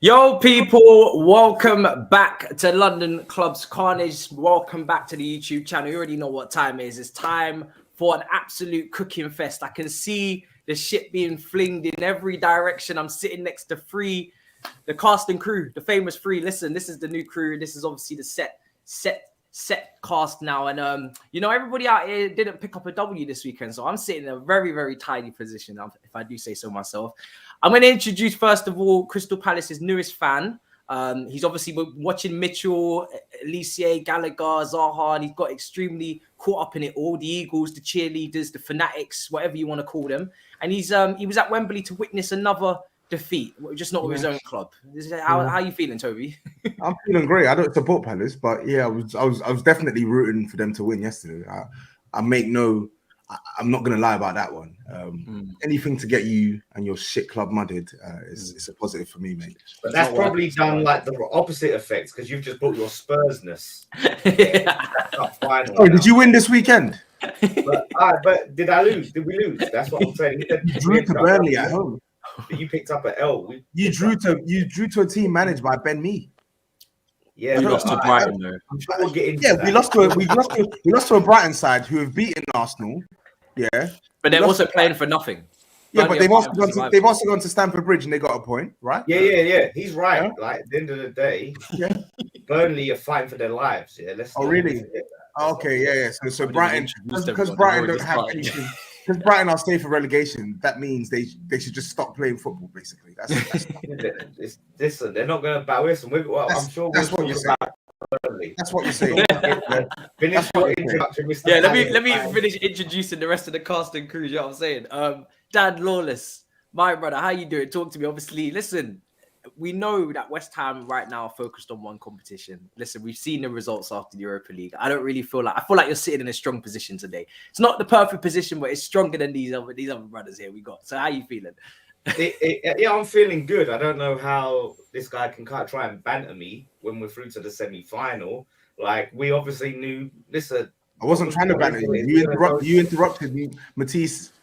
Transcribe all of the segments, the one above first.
Yo, people, welcome back to London Clubs Carnage. Welcome back to the YouTube channel. You already know what time it is. It's time for an absolute cooking fest. I can see the shit being flinged in every direction. I'm sitting next to Free, the cast and crew, the famous Free. Listen, this is the new crew. This is obviously the set cast now. And, you know, everybody out here didn't pick up a W this weekend. So I'm sitting in a very, very tiny position, if I do say so myself. I'm going to introduce, first of all, Crystal Palace's newest fan. He's obviously watching Mitchell, Alicia, Gallagher, Zaha, and he's got extremely caught up in it all. The Eagles, the cheerleaders, the fanatics, whatever you want to call them. And he was at Wembley to witness another defeat, just not with his own club. How are you feeling, Toby? I'm feeling great. I don't support Palace, but yeah, I was definitely rooting for them to win yesterday. I'm not going to lie about that one. Anything to get you and your shit club mudded is a positive for me, mate. But that's probably done like the opposite effect because you've just brought your Spursness. Oh, did you win this weekend? But did I lose? Did we lose? That's what I'm saying. You drew to Burnley at home. But you picked up an L. You drew to a team managed by Ben Mee. Yeah, we lost to Brighton though. I'm sure we'll get into that. we lost to a Brighton side who have beaten Arsenal. Yeah, but they're also playing for nothing. Yeah, but they've also gone to Stamford Bridge and they got a point, right? Yeah. He's right. Yeah. Like at the end of the day, Burnley are fighting for their lives. Yeah, really? Okay, yeah. So Brighton, because Brighton don't have anything. Because Brighton are safe for relegation, that means they should just stop playing football. Basically, listen, they're not going to bow us, and I'm sure that's what you're saying. That's what you're saying. Finish your introduction, Mr. Yeah, let me finish introducing the rest of the cast and crew. You know what I'm saying? Dad Lawless, my brother, how you doing? Talk to me. Obviously, listen. We know that West Ham right now are focused on one competition. Listen, we've seen the results after the Europa League. I feel like you're sitting in a strong position today. It's not the perfect position, but it's stronger than these other brothers here we got. So how you feeling? Yeah, I'm feeling good. I don't know how this guy can kind of try and banter me when we're through to the semi-final. Like, we obviously knew. Listen, I wasn't trying to banter you. You interrupted me, Matisse,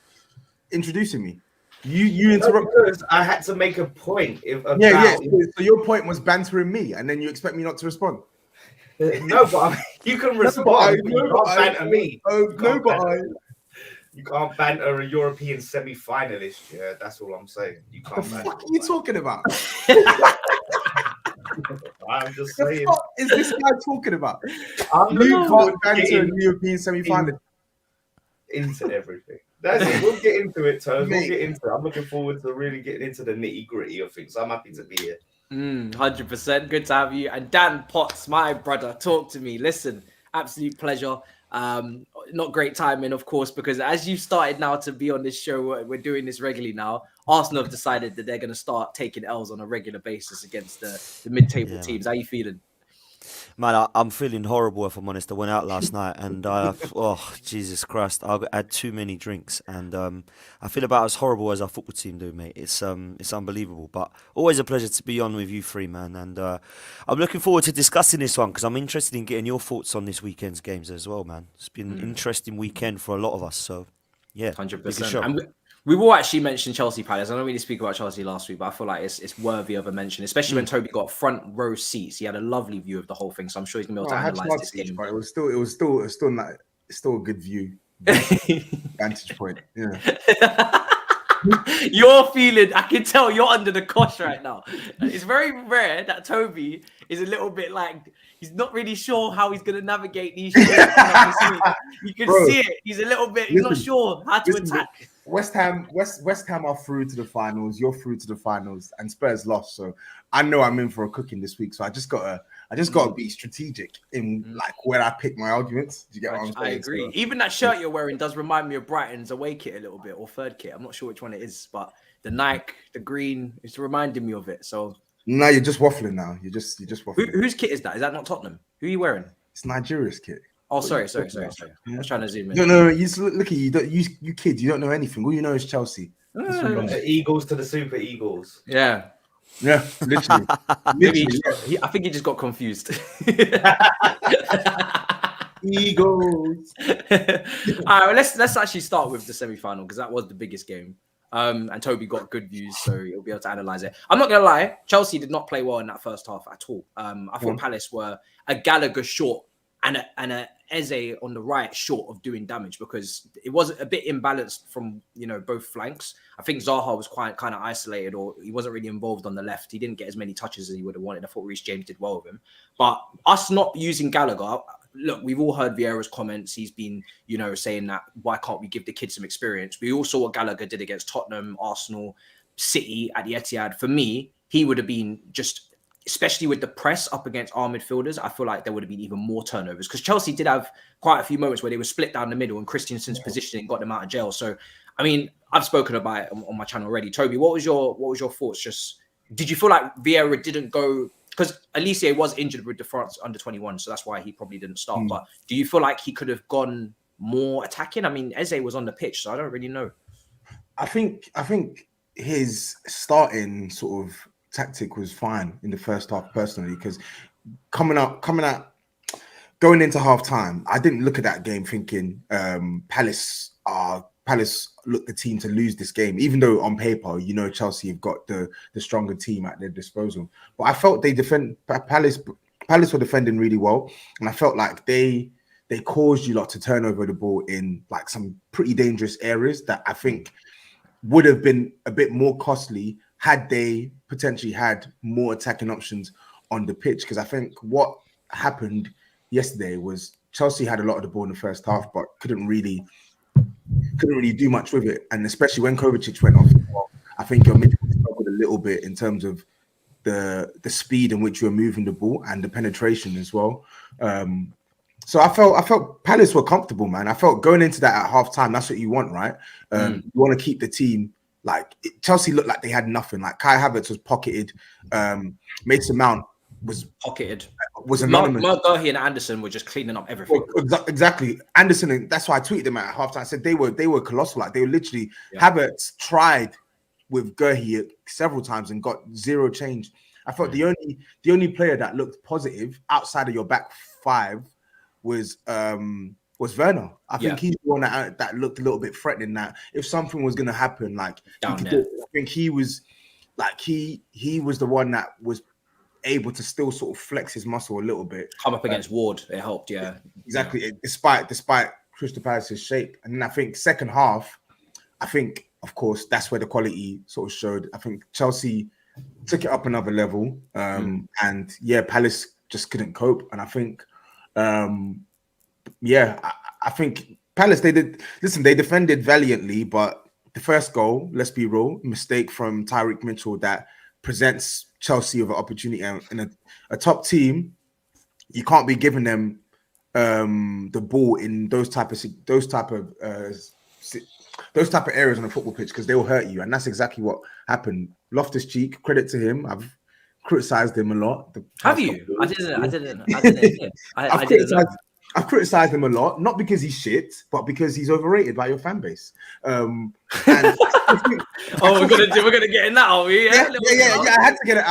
introducing me. You interrupted. I had to make a point. So your point was bantering me, and then you expect me not to respond. No, but you can respond. You can't banter me. You can't banter a European semi-finalist. Yeah, that's all I'm saying. You can't. What the fuck are you talking about? I'm just saying. What is this guy talking about? You can't banter a European semi-finalist. Into everything. That's it. We'll get into it, Tobs. We'll get into it. I'm looking forward to really getting into the nitty-gritty of things. I'm happy to be here. 100%. Good to have you. And Dan Potts, my brother, talk to me. Listen, absolute pleasure. Not great timing, of course, because as you started now to be on this show, we're doing this regularly now. Arsenal have decided that they're going to start taking L's on a regular basis against the mid-table teams. How you feeling? Man, I'm feeling horrible, if I'm honest. I went out last night and oh, Jesus Christ, I had too many drinks and I feel about as horrible as our football team do, mate. It's unbelievable, but always a pleasure to be on with you three, man. And I'm looking forward to discussing this one because I'm interested in getting your thoughts on this weekend's games as well, man. It's been an interesting weekend for a lot of us, so yeah. 100%. We will actually mention Chelsea Palace. I don't really speak about Chelsea last week, but I feel like it's worthy of a mention, especially when Toby got front row seats. He had a lovely view of the whole thing, so I'm sure he's gonna be able to analyze this game. It was still a good view, vantage point. Yeah. You're feeling. I can tell you're under the cosh right now. It's very rare that Toby is a little bit like he's not really sure how he's gonna navigate these shows. You can see it. He's a little bit. He's not sure how to attack. West Ham are through to the finals. You're through to the finals, and Spurs lost. So I know I'm in for a cooking this week. So I just gotta be strategic in like where I pick my arguments. Do you get what I'm saying? I agree. So, even that shirt you're wearing does remind me of Brighton's away kit a little bit, or third kit. I'm not sure which one it is, but the Nike, the green, it's reminding me of it. So no, you're just waffling now. You're just waffling. Whose kit is that? Is that not Tottenham? Who are you wearing? It's Nigeria's kit. Oh, sorry. I was trying to zoom in. No. You look at you. You kids. You don't know anything. All you know is Chelsea. From the Eagles to the Super Eagles. Yeah, literally. I think he just got confused. Eagles. All right, let's actually start with the semi-final because that was the biggest game. And Toby got good views, so he'll be able to analyze it. I'm not gonna lie, Chelsea did not play well in that first half at all. I thought Palace were a Gallagher short and a Eze on the right short of doing damage, because it was a bit imbalanced from both flanks. I think Zaha was quite kind of isolated, or he wasn't really involved on the left. He didn't get as many touches as he would have wanted. I thought Reece James did well with him, but us not using Gallagher. Look, we've all heard Vieira's comments. He's been, saying that why can't we give the kids some experience? We all saw what Gallagher did against Tottenham, Arsenal, City at the Etihad. For me, he would have been just, especially with the press up against our midfielders, I feel like there would have been even more turnovers, because Chelsea did have quite a few moments where they were split down the middle and Christensen's positioning got them out of jail. So, I mean, I've spoken about it on my channel already. Toby, what was your thoughts? Just, did you feel like Vieira didn't go? Because Elise was injured with the France under-21, so that's why he probably didn't start. But do you feel like he could have gone more attacking? I mean, Eze was on the pitch, so I don't really know. I think his starting sort of tactic was fine in the first half, personally, because going into half time, I didn't look at that game thinking Palace looked the team to lose this game, even though on paper, Chelsea have got the stronger team at their disposal. But I felt Palace were defending really well, and I felt like they caused you lot to turn over the ball in like some pretty dangerous areas that I think would have been a bit more costly had they potentially had more attacking options on the pitch. Because I think what happened yesterday was Chelsea had a lot of the ball in the first half, but couldn't really do much with it. And especially when Kovacic went off, I think your midfield struggled a little bit in terms of the speed in which you're moving the ball and the penetration as well. So I felt Palace were comfortable, man. I felt going into that at half time, that's what you want, right? You want to keep the team, Chelsea looked like they had nothing. Like Kai Havertz was pocketed. Mason Mount was pocketed. Was anonymous. Murphy and Anderson were just cleaning up everything. Well, exactly. Anderson, and that's why I tweeted them at halftime. I said they were colossal. Like they were literally Havertz tried with Gurhi several times and got zero change. I felt the only player that looked positive outside of your back five was Werner. I think he's the one that looked a little bit threatening. That if something was going to happen, I think he was he was the one that was able to still sort of flex his muscle a little bit. Come up against Ward, it helped, exactly. Yeah. Despite Crystal Palace's shape, and then I think second half, of course that's where the quality sort of showed. I think Chelsea took it up another level, and Palace just couldn't cope. And I think, I think Palace they defended valiantly, but the first goal, let's be real, mistake from Tyreek Mitchell that presents Chelsea with an opportunity, and a top team, you can't be giving them the ball in those type of areas on the football pitch, because they will hurt you, and that's exactly what happened. Loftus-Cheek, credit to him. I've criticized him a lot. Have you? I didn't. I've criticized him a lot, not because he's shit, but because he's overrated by your fan base. And we're gonna get in that, are we? Yeah. I had to get it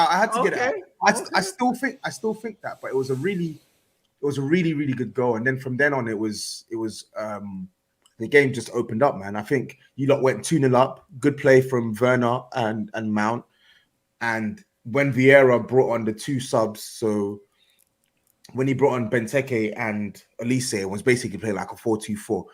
out. I still think that, but it was a really good goal. And then from then on, it was the game just opened up, man. I think you lot went 2-0 up. Good play from Werner and Mount. And when Vieira brought on the two subs, so when he brought on Benteke and Elise, it was basically playing like a 4-2-4.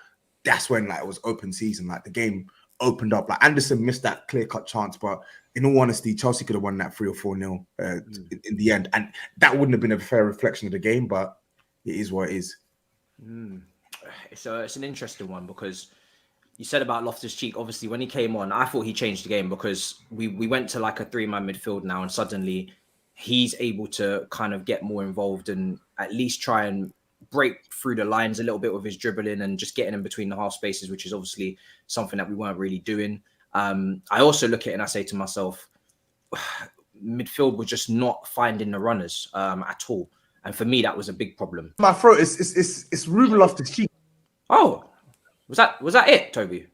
That's when it was open season. Like the game opened up. Like Anderson missed that clear-cut chance, but in all honesty, Chelsea could have won that 3 or 4-0 in the end. And that wouldn't have been a fair reflection of the game, but it is what it is. So it's an interesting one, because you said about Loftus-Cheek. Obviously, when he came on, I thought he changed the game, because we went to like a 3-man midfield now, and suddenly he's able to kind of get more involved and at least try and break through the lines a little bit with his dribbling and just getting in between the half spaces, which is obviously something that we weren't really doing. I also look at it and I say to myself, midfield was just not finding the runners at all. And for me, that was a big problem. My throat is Ruben Loftus-Cheek. Oh, was that it, Toby?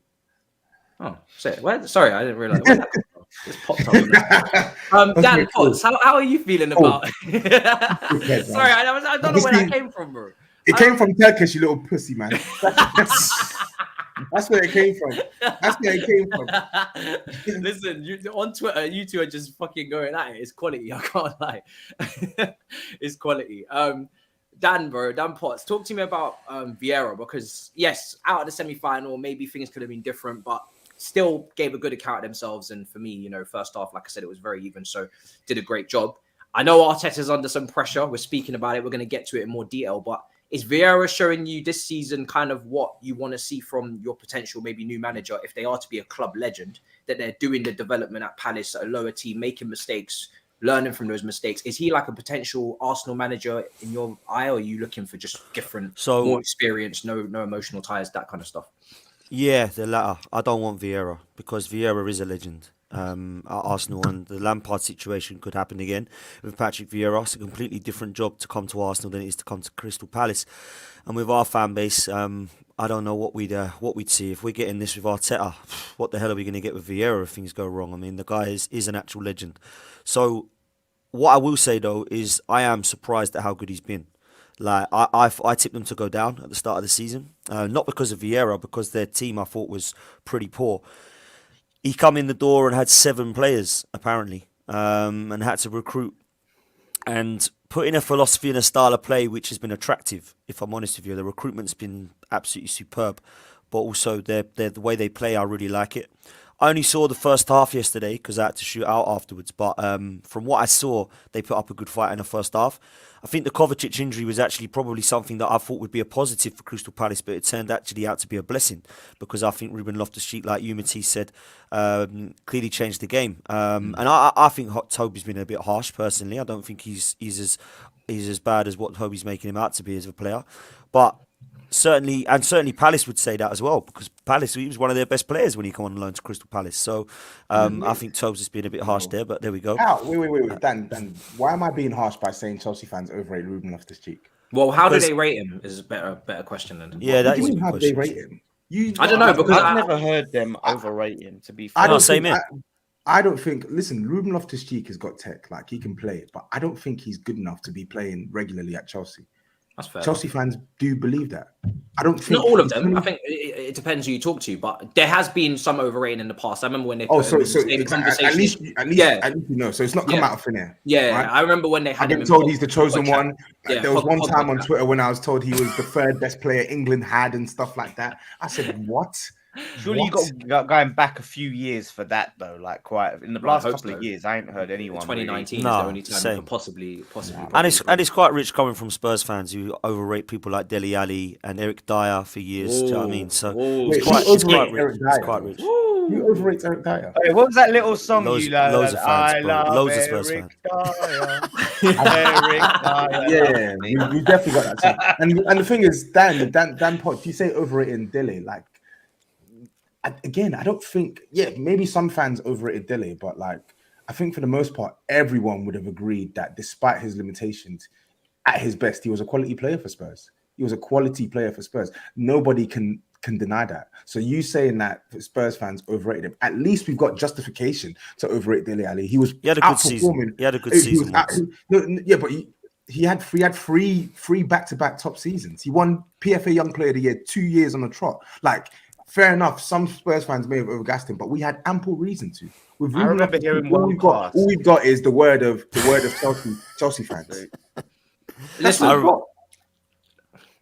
Oh, sorry, I didn't realize. Where that come from? Just popped up. Dan Potts, how are you feeling about? Sorry, I don't know where that came from, bro. It came from Turkish, you little pussy, man. That's where it came from. That's where it came from. Listen, on Twitter, you two are just fucking going at it. It's quality. I can't lie. It's quality. Dan Potts, talk to me about Vieira, because yes, out of the semi-final, maybe things could have been different, but still gave a good account of themselves. And for me, you know, first half, like I said, it was very even, so did a great job. I know Arteta's under some pressure. We're speaking about it. We're going to get to it in more detail, but is Vieira showing you this season kind of what you want to see from your potential maybe new manager, if they are to be a club legend, that they're doing the development at Palace, at a lower team, making mistakes, learning from those mistakes? Is he like a potential Arsenal manager in your eye, or are you looking for just different, more experience, no emotional ties, that kind of stuff? Yeah, the latter. I don't want Vieira, because Vieira is a legend at Arsenal, and the Lampard situation could happen again with Patrick Vieira. It's a completely different job to come to Arsenal than it is to come to Crystal Palace. And with our fan base, I don't know what we'd see if we're getting this with Arteta. What the hell are we going to get with Vieira if things go wrong? I mean, the guy is an actual legend. So what I will say though is I am surprised at how good he's been. Like I tipped them to go down at the start of the season, not because of Vieira, because their team I thought was pretty poor. He come in the door and had 7 players apparently, and had to recruit and put in a philosophy and a style of play which has been attractive. If I'm honest with you, the recruitment's been absolutely superb, but also the way they play, I really like it. I only saw the first half yesterday because I had to shoot out afterwards. But from what I saw, they put up a good fight in the first half. I think the Kovacic injury was actually probably something that I thought would be a positive for Crystal Palace, but it turned actually out to be a blessing, because I think Ruben Loftus-Cheek, like you, Matisse, said, clearly changed the game. And I think Toby's been a bit harsh, personally. I don't think he's as bad as what Toby's making him out to be as a player. But certainly Palace would say that as well, because Palace, he was one of their best players when he came on loan to Crystal Palace. So I think Tobs has been a bit harsh there, but there we go. Wait, Dan, why am I being harsh by saying Chelsea fans overrate Ruben Loftus-Cheek? Well, how do they rate him is a better question than yeah, that is a good how question. they rate him? I don't know, because I've never heard them overrate him, to be fair. I don't think, listen, Ruben Loftus-Cheek has got tech, like he can play, but I don't think he's good enough to be playing regularly at Chelsea. That's fair. Chelsea fans do believe that. I don't think not all of them. I think it depends who you talk to, but there has been some overrating in the past. I remember when they put at least you know. So it's not come out of thin air. Yeah, right? I remember when they had him told he's the chosen one. Yeah, there was one time on Twitter when I was told he was the 3rd best player England had and stuff like that. I said, what? Surely you got going back a few years for that though, like quite in the last couple of years. I ain't heard anyone. 2019 is the only time you can possibly. And it's quite rich coming from Spurs fans who overrate people like Dele Alli and Eric Dyer for years. Do you know what I mean? So it's quite rich. You overrate Eric Dyer. Hey, what was that little song you like? Loads of fans, bro. Loads of Spurs fans. Yeah, we definitely got that song. And the thing is, Dan Potts, you say overrating Dele, like. Again, I don't think, maybe some fans overrated Dele, but like, I think for the most part, everyone would have agreed that despite his limitations, at his best, he was a quality player for Spurs. He was a quality player for Spurs. Nobody can deny that. So you saying that Spurs fans overrated him, at least we've got justification to overrate Dele Alli. He had a good season. He had a good season. But he had three back-to-back top seasons. He won PFA Young Player of the Year 2 years on the trot. Like, fair enough, some Spurs fans may have overgassed him, but we had ample reason to. I remember hearing all we've got is the word of Chelsea fans. Listen,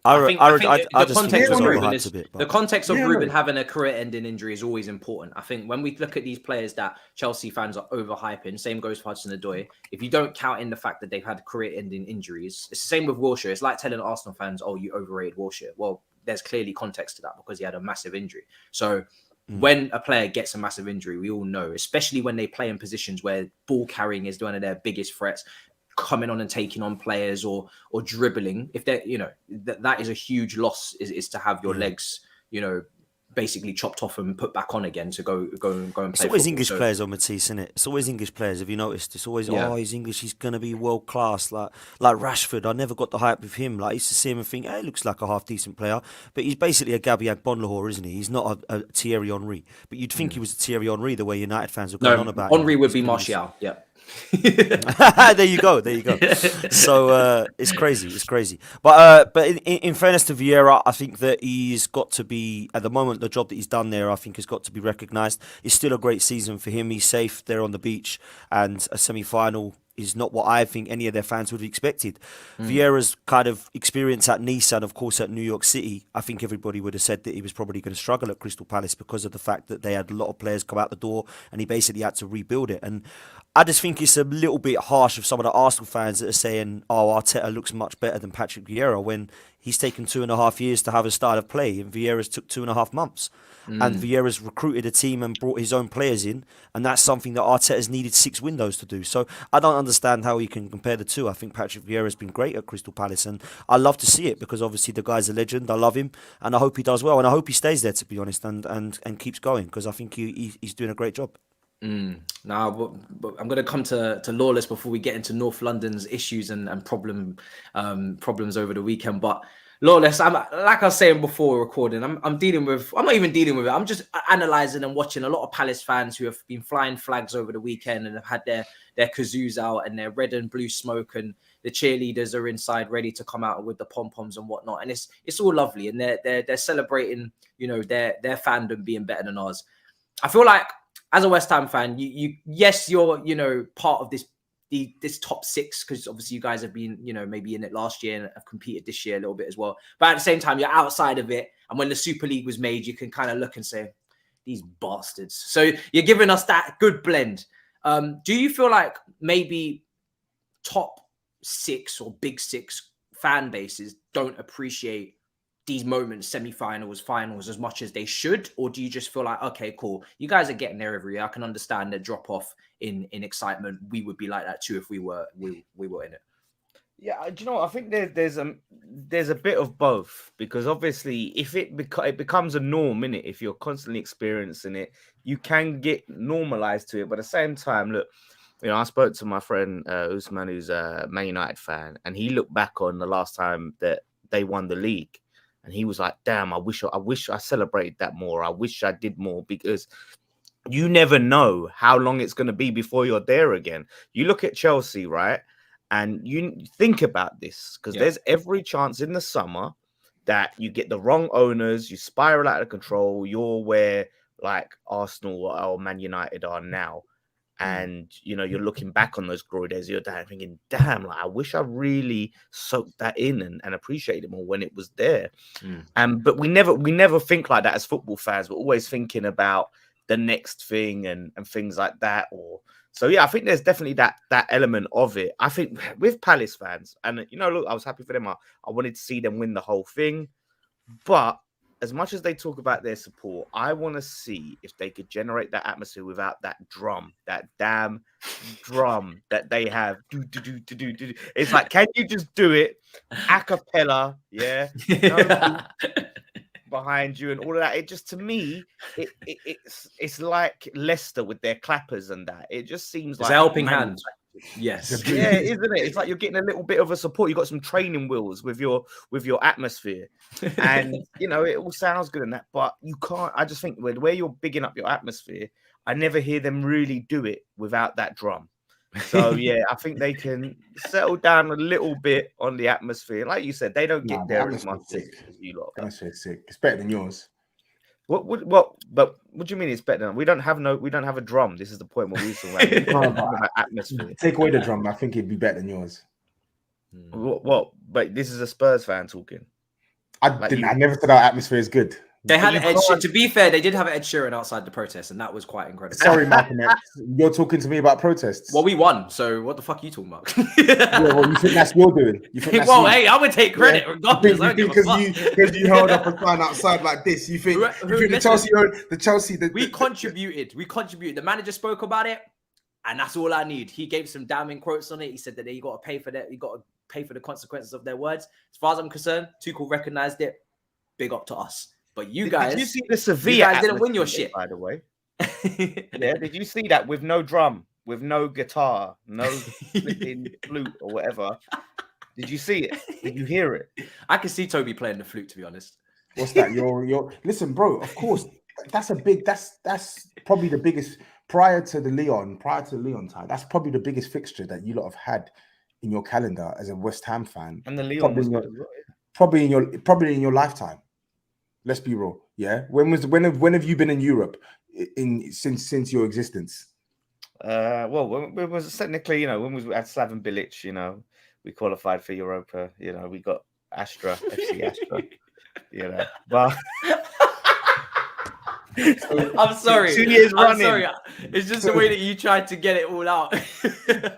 the context of Ruben having a career-ending injury is always important. I think when we look at these players that Chelsea fans are overhyping, same goes for Hudson-Odoi. If you don't count in the fact that they've had career-ending injuries, it's the same with Wilshere. It's like telling Arsenal fans, "Oh, you overrated Wilshere." Well, there's clearly context to that because he had a massive injury. So when a player gets a massive injury, we all know, especially when they play in positions where ball carrying is one of their biggest threats, coming on and taking on players or dribbling, if they're, that is a huge loss, is to have your legs, basically chopped off and put back on again to go and play. It's always English players on Matisse, isn't it? It's always English players. Have you noticed? It's always he's English. He's gonna be world class. Like Rashford, I never got the hype with him. Like I used to see him and think, he looks like a half decent player, but he's basically a Gabby Agbonlahor, isn't he? He's not a Thierry Henry. But you'd think he was a Thierry Henry the way United fans were going on about. Henry would be Martial. Yeah. There you go. So it's crazy. But in fairness to Vieira, I think that he's got to be, at the moment, the job that he's done there, I think has got to be recognised. It's still a great season for him. He's safe there on the beach, and a semi-final is not what I think any of their fans would have expected. Vieira's kind of experience at Nice and, of course, at New York City, I think everybody would have said that he was probably going to struggle at Crystal Palace because of the fact that they had a lot of players come out the door and he basically had to rebuild it. And I just think it's a little bit harsh of some of the Arsenal fans that are saying, oh, Arteta looks much better than Patrick Vieira, when he's taken 2.5 years to have a style of play and Vieira's took 2.5 months. And Vieira's recruited a team and brought his own players in, and that's something that Arteta's needed 6 windows to do. So I don't understand how you can compare the two. I think Patrick Vieira's been great at Crystal Palace, and I love to see it because obviously the guy's a legend. I love him, and I hope he does well, and I hope he stays there, to be honest, and keeps going, because I think he's doing a great job. Now, but I'm going to come to Lawless before we get into North London's issues and problems over the weekend. But Lawless, I'm like I was saying before recording, I'm not even dealing with it. I'm just analysing and watching a lot of Palace fans who have been flying flags over the weekend and have had their kazoos out and their red and blue smoke, and the cheerleaders are inside ready to come out with the pom-poms and whatnot. And it's all lovely, and they're celebrating, their fandom being better than ours. I feel like, as a West Ham fan, you're part of this top 6, because obviously you guys have been, maybe in it last year and have competed this year a little bit as well. But at the same time, you're outside of it. And when the Super League was made, you can kind of look and say, these bastards. So you're giving us that good blend. Do you feel like maybe top 6 or big 6 fan bases don't appreciate these moments, semi-finals, finals, as much as they should? Or do you just feel like, okay, cool, you guys are getting there every year, I can understand the drop off in excitement. We would be like that too if we were in it. Yeah, do you know what? I think there's a bit of both, because obviously if it becomes a norm, innit? If you're constantly experiencing it, you can get normalized to it. But at the same time, look, I spoke to my friend Usman, who's a Man United fan, and he looked back on the last time that they won the league. And he was like, damn, I wish I celebrated that more. I wish I did more, because you never know how long it's going to be before you're there again. You look at Chelsea, right? And you think about this, because there's every chance in the summer that you get the wrong owners, you spiral out of control, you're where like Arsenal or Man United are now. And, you're looking back on those glory days, you're thinking, damn, like, I wish I really soaked that in and appreciated it more when it was there. But we never think like that as football fans. We're always thinking about the next thing and things like that. So, yeah, I think there's definitely that element of it. I think with Palace fans, and, look, I was happy for them. I wanted to see them win the whole thing. But as much as they talk about their support, I want to see if they could generate that atmosphere without that drum, that damn drum that they have. It's like, can you just do it a cappella? Yeah. Behind you and all of that. It just, to me, it's like Leicester with their clappers and that. It just seems like a helping hand. Yes. Yeah, isn't it? It's like you're getting a little bit of a support. You've got some training wheels with your atmosphere. And, it all sounds good and that, but you can't. I just think where you're bigging up your atmosphere, I never hear them really do it without that drum. So, yeah, I think they can settle down a little bit on the atmosphere. Like you said, they don't get there as much as you lot. That's sick. It's better than yours. But what do you mean it's better than? We don't have a drum. This is the point where we're talking about atmosphere. Take away the drum, I think it'd be better than yours. What? But this is a Spurs fan talking. I never said our atmosphere is good. They had Ed Sheeran. To be fair, they did have Ed Sheeran outside the protest, and that was quite incredible. Sorry, Malcolm X. You're talking to me about protests. Well, we won, so what the fuck are you talking about? Well, you think that's your doing? Hey, I would take credit regardless. Because you held up a sign outside like this. You think the Chelsea. We contributed. The manager spoke about it, and that's all I need. He gave some damning quotes on it. He said that you got to pay for that. You got to pay for the consequences of their words. As far as I'm concerned, Tuchel recognized it. Big up to us. But you guys, did you see the Sevilla? You guys didn't win your shit, by the way. Yeah, did you see that with no drum, with no guitar, no flipping flute or whatever? Did you see it? Did you hear it? I can see Toby playing the flute, to be honest. What's that? Listen, bro. Of course, that's probably the biggest prior to the Leon tie, that's probably the biggest fixture that you lot have had in your calendar as a West Ham fan. And the Leon was good as well. Probably in your lifetime. Let's be real. Yeah. When have you been in Europe since your existence? Well, when it was technically, you know, when we had Slaven Bilic, you know, we qualified for Europa. You know, we got Astra, FC Astra. You know, but I'm sorry. 2 years I'm running. sorry. It's just the way that you tried to get it all out.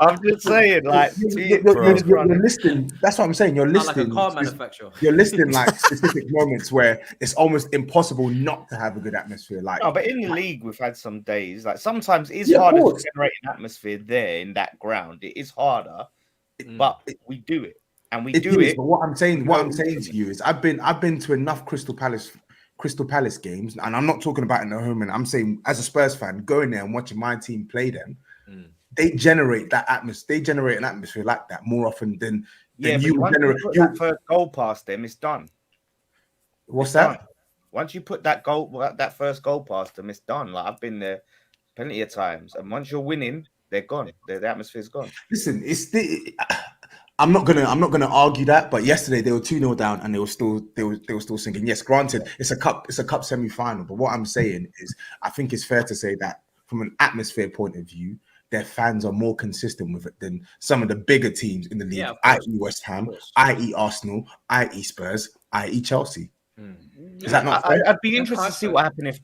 I'm just saying, like, you're listing. That's what I'm saying. You're Not like listing. a car manufacturer. You're listing like specific moments where it's almost impossible not to have a good atmosphere. Like, no, but in the league, we've had some days. Like sometimes it's Yeah, of harder to course. generate an atmosphere there in that ground. It is harder, but we do it, and we do is, it. But what I'm saying to you is, I've been to enough Crystal Palace games, and I'm not talking about in the home. And I'm saying, as a Spurs fan, going there and watching my team play them, they generate that atmosphere. They generate an atmosphere like that more often than you once generate. you put that first goal past them, it's done. What's It's that? done. Once you put that first goal past them, it's done. Like I've been there plenty of times, and once you're winning, they're gone. The atmosphere's gone. Listen, I'm not gonna argue that, but yesterday they were 2-0 down and they were still singing. Yes, granted, it's a cup semi-final, but what I'm saying is, I think it's fair to say that from an atmosphere point of view, their fans are more consistent with it than some of the bigger teams in the league, i.e. West Ham, i.e. Arsenal, i.e. Spurs, i.e. Chelsea. Is that not fair? I'd be interested to see what happened if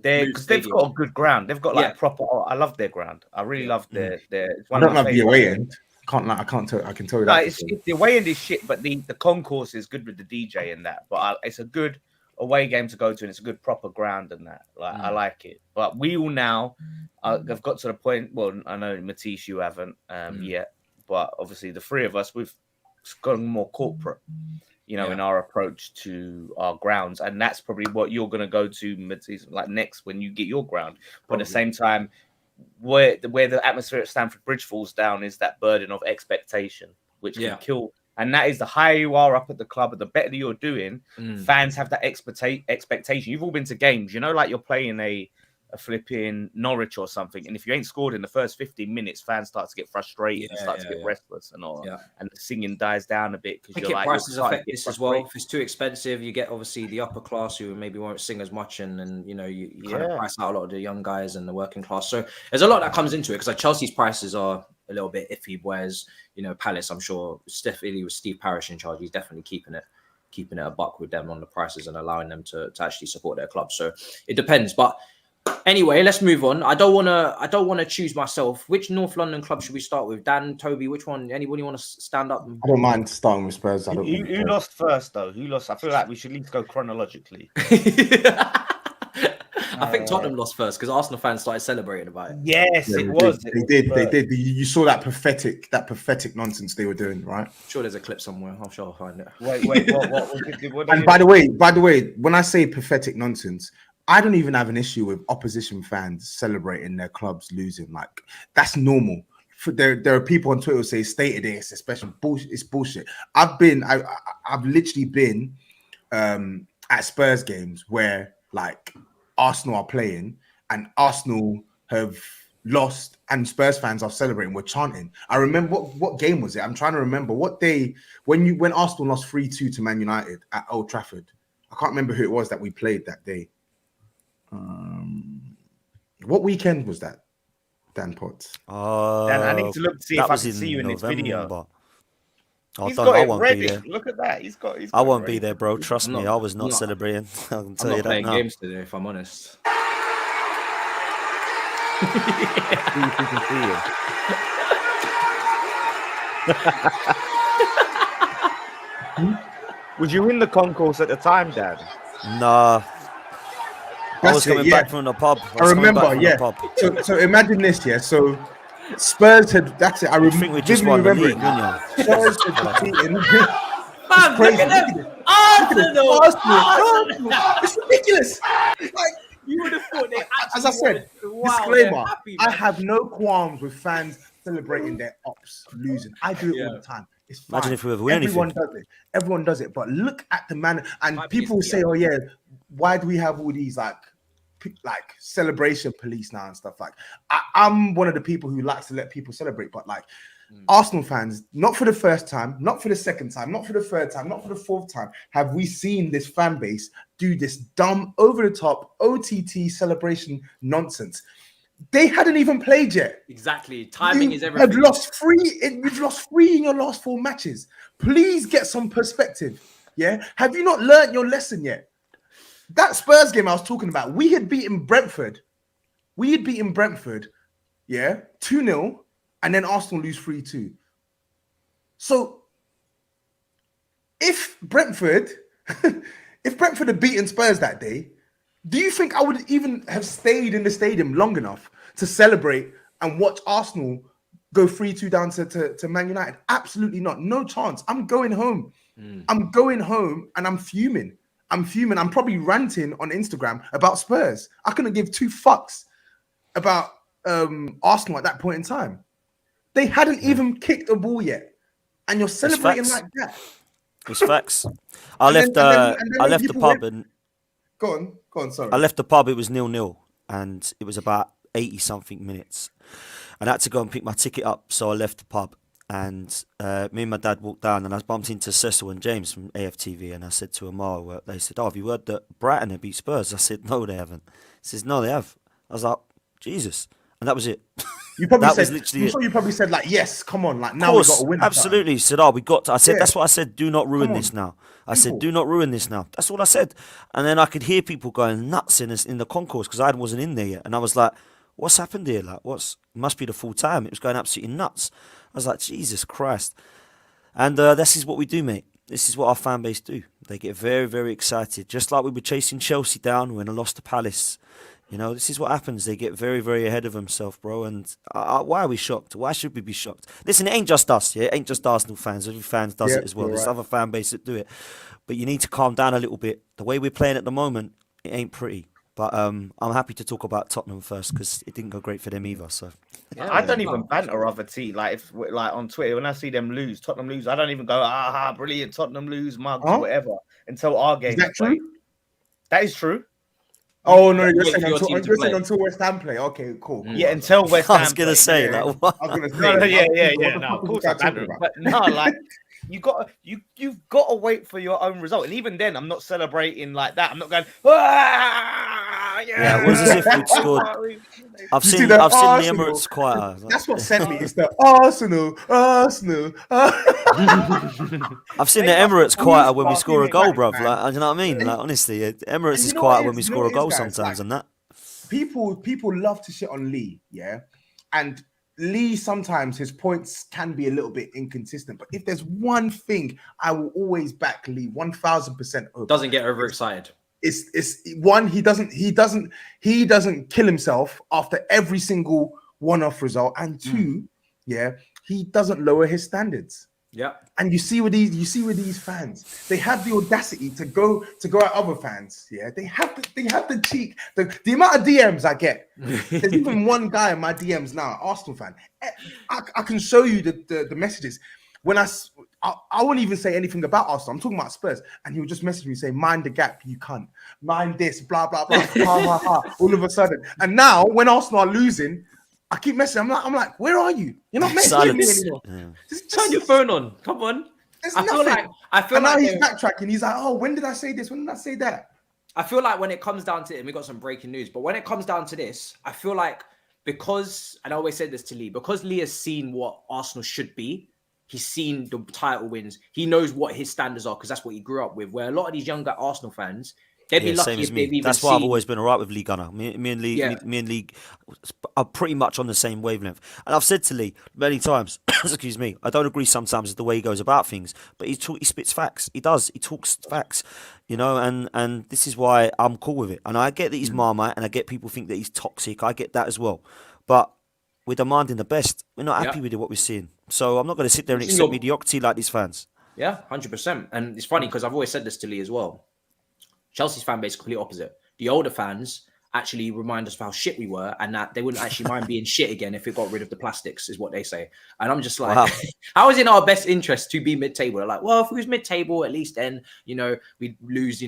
because they've got a good ground. They've got like proper. I love their ground. I really love their. It's one I don't of my love the favorite. away end. I can tell you that. The away end is shit, but the concourse is good with the DJ and that. But it's a good away game to go to, and it's a good proper ground and that. Like I like it. But we all now have got to the point. Well, I know Matisse, you haven't yet, but obviously the three of us, we've gone more corporate. You know, in our approach to our grounds, and that's probably what you're going to go to, Matisse, like next when you get your ground. But at the same time, where the atmosphere at Stamford Bridge falls down is that burden of expectation, which can kill. And that is the higher you are up at the club, the better you're doing. Fans have that expectation. You've all been to games, you know, like you're playing a flipping Norwich or something, and if you ain't scored in the first 15 minutes, fans start to get frustrated and start to get restless and all, and the singing dies down a bit because you're like, prices affect this as well. If it's too expensive, you get obviously the upper class who maybe won't sing as much, and you know you kind of price out a lot of the young guys and the working class. So there's a lot that comes into it, because like Chelsea's prices are a little bit iffy, whereas you know Palace, I'm sure with Steve Parish in charge, he's definitely keeping it a buck with them on the prices and allowing them to actually support their club. So it depends, but. Anyway, let's move on. I don't want to choose myself. Which North London club should we start with? Dan, Toby, which one? Anybody want to stand up? I don't mind starting with Spurs. Who lost first, though? Who lost? I feel like we should at least go chronologically. I think Tottenham lost first because Arsenal fans started celebrating about it. Yes, They did. You saw that pathetic nonsense they were doing, right? I'm sure there's a clip somewhere. I'm sure I'll find it. Wait, what and by the way, when I say pathetic nonsense, I don't even have an issue with opposition fans celebrating their clubs losing. Like, that's normal. There are people on Twitter who say stated it's especially bullshit. It's bullshit. I've literally been at Spurs games where like Arsenal are playing and Arsenal have lost and Spurs fans are celebrating. We're chanting. I remember what game was it? I'm trying to remember what day when Arsenal lost 3-2 to Man United at Old Trafford. I can't remember who it was that we played that day. What weekend was that, Dan Potts? Dan, I need to look to see if I can see you in this video. I won't be there. Look at that. He's got I won't be there, bro. Trust me, I was not celebrating. I can tell you that now. I'm not playing games today, if I'm honest. Was you in the concourse at the time, Dan? Nah. I was coming back from the pub. I remember, yeah. So imagine this, yeah. So Spurs had, that's it. I think we just won the league, Spurs had defeated. Man, look at them. Arsenal. It's ridiculous. Like, you would have thought they as I said, disclaimer, I have no qualms with fans celebrating their ops losing. I do it all the time. It's fine. Imagine if we ever win anything. Everyone does it. But look at the man. And people say, oh, yeah, why do we have all these like like celebration police now and stuff. Like I'm one of the people who likes to let people celebrate, but like Arsenal fans, not for the first time, not for the second time, not for the third time, not for the fourth time, have we seen this fan base do this dumb, over the top OTT celebration nonsense. They hadn't even played yet. Exactly. Timing is everything. You've lost 3 in your last 4 matches. Please get some perspective. Yeah. Have you not learned your lesson yet? That Spurs game I was talking about, we had beaten Brentford. Yeah, 2-0, and then Arsenal lose 3-2. So if Brentford had beaten Spurs that day, do you think I would even have stayed in the stadium long enough to celebrate and watch Arsenal go 3-2 down to Man United? Absolutely not. No chance. I'm going home. I'm going home and I'm fuming. I'm probably ranting on Instagram about Spurs. I couldn't give 2 fucks about Arsenal at that point in time. They hadn't even kicked a ball yet. And you're celebrating like that. It's facts. I left the pub and Go on, sorry. I left the pub, it was 0-0, and it was about 80-something minutes. And I had to go and pick my ticket up, so I left the pub. And me and my dad walked down, and I bumped into Cecil and James from AFTV, and I said to Amar, they said, have you heard that Brighton have beat Spurs? I said, no, they haven't. He says, no, they have. I was like, Jesus. And that was it. You probably that said, I'm sure you probably said, like, yes, come on, like, now we've got to win. Absolutely. He said, we got to. I said, that's what I said, do not ruin this now. I said, do not ruin this now. That's all I said. And then I could hear people going nuts in the concourse because I wasn't in there yet. And I was like, what's happened here? Like, must be the full time. It was going absolutely nuts. I was like, Jesus Christ. And this is what we do, mate. This is what our fan base do. They get very, very excited. Just like we were chasing Chelsea down when I lost to Palace. You know, this is what happens. They get very, very ahead of themselves, bro. And why are we shocked? Why should we be shocked? Listen, it ain't just us, yeah? It ain't just Arsenal fans. Every fan does it as well. There's other fan base that do it. But you need to calm down a little bit. The way we're playing at the moment, it ain't pretty. But I'm happy to talk about Tottenham first because it didn't go great for them either. So I don't even banter other teams. Like on Twitter, when I see them lose, Tottenham lose, I don't even go, brilliant, Tottenham lose, mugs, whatever, until our game. Is that true? That is true. Oh no, you're saying until West Ham play. Okay, cool. Yeah, until West Ham. I was gonna say that. I was gonna say, No, of course I banter. But no, like you've got to wait for your own result. And even then, I'm not celebrating like that. I'm not going. Yeah, it was as if we'd scored. I've seen the Emirates quieter. That's what sent me. It's the Arsenal. I've seen the Emirates quieter when we score a goal, bruv. Like, you know what I mean? Like, honestly, Emirates is quieter when we score a goal sometimes, and that. People love to shit on Lee, yeah, and Lee sometimes his points can be a little bit inconsistent. But if there's one thing I will always back Lee 1,000%. Doesn't get overexcited. It's one, he doesn't kill himself after every single one-off result, and 2, he doesn't lower his standards. Yeah, and you see with these fans, they have the audacity to go at other fans. Yeah, they have the cheek. The amount of DMs I get. There's even one guy in my DMs now, Arsenal fan. I can show you the messages. When I wouldn't even say anything about Arsenal. I'm talking about Spurs, and he would just message me saying, "Mind the gap, you cunt. Mind this, blah blah blah." Ha, ha, ha. All of a sudden, and now when Arsenal are losing, I keep messaging. I'm like, where are you? You're not messaging me anymore. Just turn your phone on. Come on. I feel like now he's backtracking. He's like, oh, when did I say this? When did I say that? I feel like when it comes down to it, and we got some breaking news, but when it comes down to this, I feel like because, and I always said this to Lee, because Lee has seen what Arsenal should be, he's seen the title wins, he knows what his standards are because that's what he grew up with. Where a lot of these younger Arsenal fans, they'd be lucky if they've even That's why I've always been all right with Lee Gunner. Me and Lee are pretty much on the same wavelength. And I've said to Lee many times, excuse me, I don't agree sometimes with the way he goes about things, but he spits facts. He does. He talks facts, you know, and this is why I'm cool with it. And I get that he's Marmite, and I get people think that he's toxic. I get that as well. But we're demanding the best. We're not happy with what we're seeing. So I'm not going to sit there and accept mediocrity like these fans. Yeah, 100%. And it's funny because I've always said this to Lee as well. Chelsea's fan base is complete opposite. The older fans actually remind us of how shit we were, and that they wouldn't actually mind being shit again if it got rid of the plastics, is what they say. And I'm just like, Wow. how is it in our best interest to be mid-table? They're like, well, if we was mid-table, at least then, we'd lose,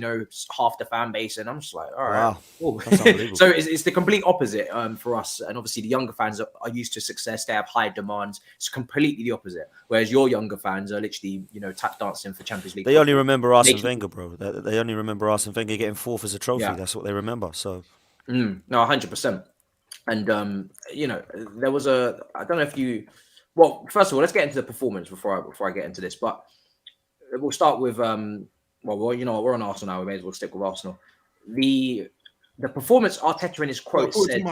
half the fan base. And I'm just like, all right. Wow. Cool. That's unbelievable. So it's the complete opposite for us. And obviously the younger fans are used to success. They have high demands. It's completely the opposite. Whereas your younger fans are literally, tap dancing for Champions League. They only remember Arsene Wenger, bro. They only remember Arsene Wenger getting fourth as a trophy. Yeah. That's what they remember. So no, 100%. And there was I don't know if you. Well, first of all, let's get into the performance before I get into this. But we'll start with well, we're on Arsenal now. We may as well stick with Arsenal. The performance, Arteta in his quote said.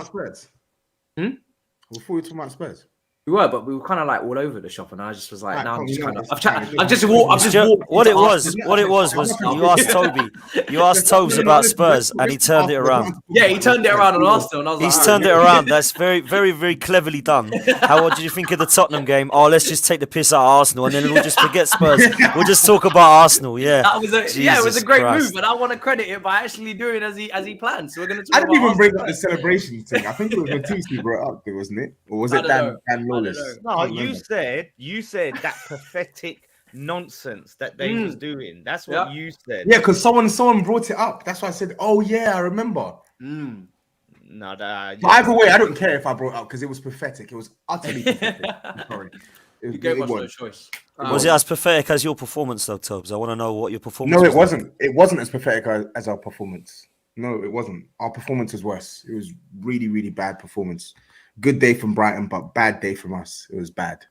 Before we talk about Spurs. We were, but we were kind of like all over the shop, and I just was like, Right, "No, I'm just kind of." what it was you asked Toby, you asked Tobs about Spurs, and he turned it around. Yeah, he turned it around on Arsenal, and I was like, He's turned it around. That's very, very, very cleverly done. What did you think of the Tottenham game? Oh, let's just take the piss out of Arsenal, and then we'll just forget Spurs. We'll just talk about Arsenal. Yeah, that was it was a great Christ. move, and I want to credit it by actually doing as he planned. So we're going to. I didn't even bring up the celebration thing. I think it was Matisse who brought it up, wasn't it? Or was it Dan Lawless? No, you said that pathetic nonsense that they was doing. That's what you said. Yeah, because someone brought it up. That's why I said, "Oh yeah, I remember." No, but either way, I don't care if I brought it up because it was pathetic. It was utterly pathetic. I'm sorry. You gave us no choice. Was it as pathetic as your performance, though, Tobs? I want to know what your performance. No, was. it wasn't. It wasn't as pathetic as our performance. No, it wasn't. Our performance was worse. It was really, really bad performance. Good day from Brighton, but bad day from us. It was bad.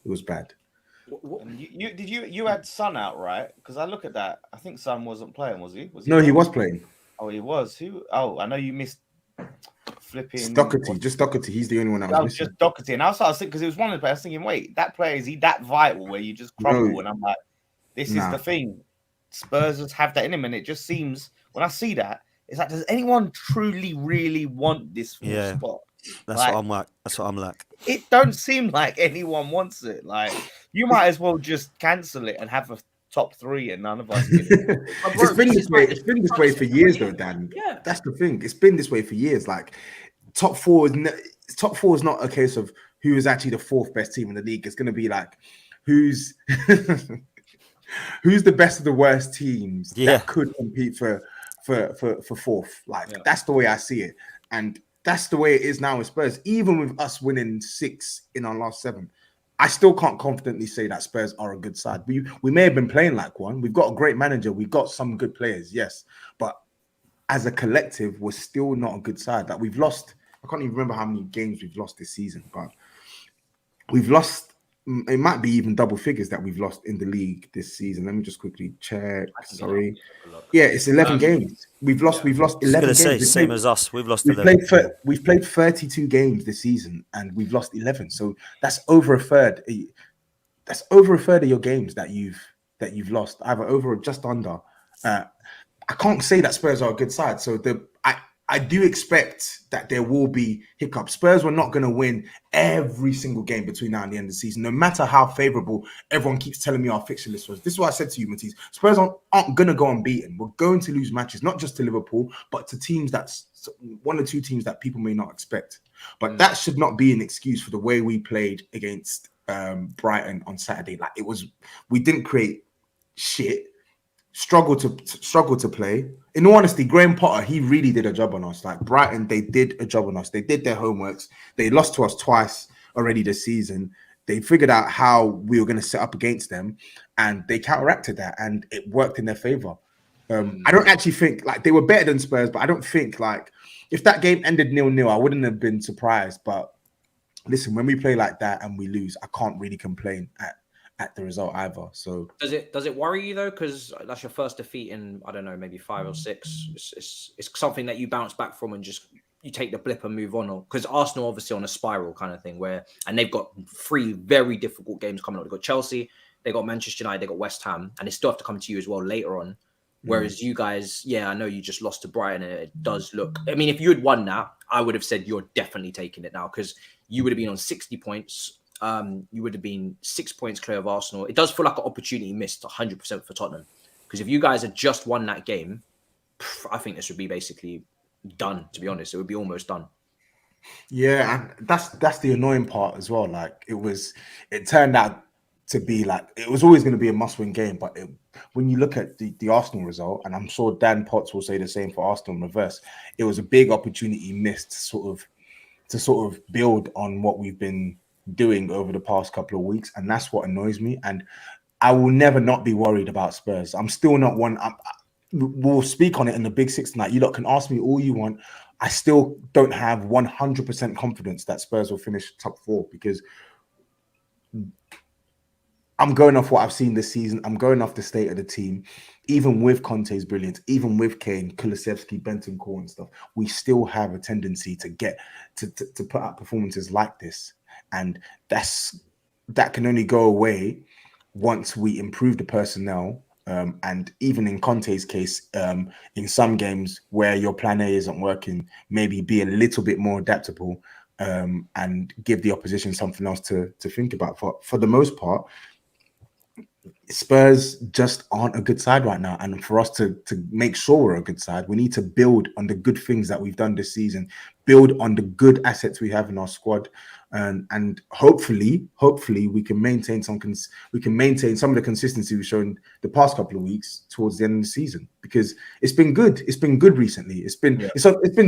It was bad. You had Son out, right? Because I look at that. I think Son wasn't playing, was he? No, he was playing. Oh, he was. Who? Oh, I know you missed flipping. Doherty, just Doherty. He's the only one that was missing. Just Doherty. And I was thinking, because it was one of the players. I was thinking, wait, that player, is he that vital where you just crumble? No. And I'm like, this is the thing. Spurs just have that in him, and it just seems when I see that, it's like, does anyone truly, really want this spot? That's what I'm like. It don't seem like anyone wants it. Like, you might as well just cancel it and have a top three, and none of us get it. It's been this way. It's been this way for years, though, Dan. Yeah, that's the thing. It's been this way for years. Like, top four is not a case of who is actually the fourth best team in the league. It's going to be like who's the best of the worst teams that could compete for fourth. Like, that's the way I see it, and that's the way it is now with Spurs. Even with us winning 6 in our last 7, I still can't confidently say that Spurs are a good side. We may have been playing like one. We've got a great manager. We've got some good players, yes. But as a collective, we're still not a good side. Like, we've lost, I can't even remember how many games we've lost this season, but we've lost, it might be even double figures that we've lost in the league this season. Let me just quickly check. Sorry. Yeah, it's 11 games. We've lost 11 games. Same as us. We've lost 11. We've played 32 games this season and we've lost 11. So that's over a third. That's over a third of your games that you've lost, either over or just under. I can't say that Spurs are a good side. So I do expect that there will be hiccups. Spurs were not going to win every single game between now and the end of the season, no matter how favourable everyone keeps telling me our fixture list was. This is what I said to you, Matisse. Spurs aren't going to go unbeaten. We're going to lose matches, not just to Liverpool, but to teams that's one or two teams that people may not expect. But that should not be an excuse for the way we played against Brighton on Saturday. Like, we didn't create shit. Struggle to play. In all honesty, Graham Potter, he really did a job on us. Like, Brighton, they did a job on us. They did their homeworks. They lost to us twice already this season. They figured out how we were going to set up against them, and they counteracted that, and it worked in their favor. I don't actually think, like, they were better than Spurs, but I don't think, like, if that game ended 0-0, I wouldn't have been surprised. But listen, when we play like that and we lose, I can't really complain at the result either. So does it worry you though? Because that's your first defeat in, I don't know, maybe 5 or 6. It's something that you bounce back from and just you take the blip and move on. Because Arsenal obviously on a spiral kind of thing and they've got 3 very difficult games coming up. They've got Chelsea, they got Manchester United, they got West Ham, and they still have to come to you as well later on. Whereas you guys, I know you just lost to Brighton, and it does look. I mean, if you had won that, I would have said you're definitely taking it now because you would have been on 60 points. You would have been 6 points clear of Arsenal. It does feel like an opportunity missed 100% for Tottenham. Because if you guys had just won that game, I think this would be basically done. To be honest, it would be almost done. Yeah, and that's the annoying part as well. Like it turned out to be like it was always going to be a must-win game. But when you look at the Arsenal result, and I'm sure Dan Potts will say the same for Arsenal in reverse, it was a big opportunity missed to sort of build on what we've been doing over the past couple of weeks, and that's what annoys me. And I will never not be worried about Spurs. I'm still not one. We'll speak on it in the Big Six tonight. You lot can ask me all you want. I still don't have 100% confidence that Spurs will finish top 4 because I'm going off what I've seen this season. I'm going off the state of the team. Even with Conte's brilliance, even with Kane, Kulusevski, Bentancur and stuff, we still have a tendency to get to put out performances like this. And that can only go away once we improve the personnel. And even in Conte's case, in some games where your plan A isn't working, maybe be a little bit more adaptable and give the opposition something else to think about. For the most part, Spurs just aren't a good side right now. And for us to make sure we're a good side, we need to build on the good things that we've done this season, build on the good assets we have in our squad. And hopefully we can maintain some of the consistency we've shown the past couple of weeks towards the end of the season, because it's been good. It's been good recently. It's been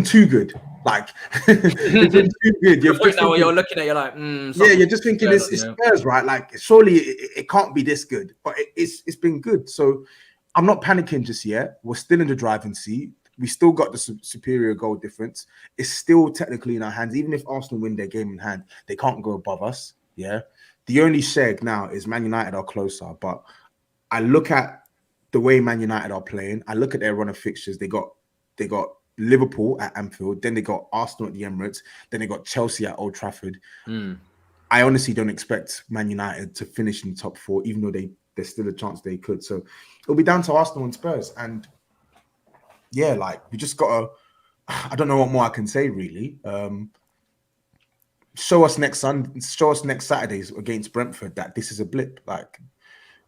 too good. Like it's been too good. You're looking at, you're like, you're just thinking it's Spurs, right? Like surely it can't be this good, but it's been good. So I'm not panicking just yet. We're still in the driving seat. We still got the superior goal difference. It's still technically in our hands. Even if Arsenal win their game in hand, they can't go above us. Yeah. The only shake now is Man United are closer. But I look at the way Man United are playing. I look at their run of fixtures. They got Liverpool at Anfield. Then they got Arsenal at the Emirates. Then they got Chelsea at Old Trafford. I honestly don't expect Man United to finish in the top 4, even though there's still a chance they could. So it'll be down to Arsenal and Spurs. And yeah, like we just gotta. I don't know what more I can say really. Show us next Saturdays against Brentford that this is a blip, like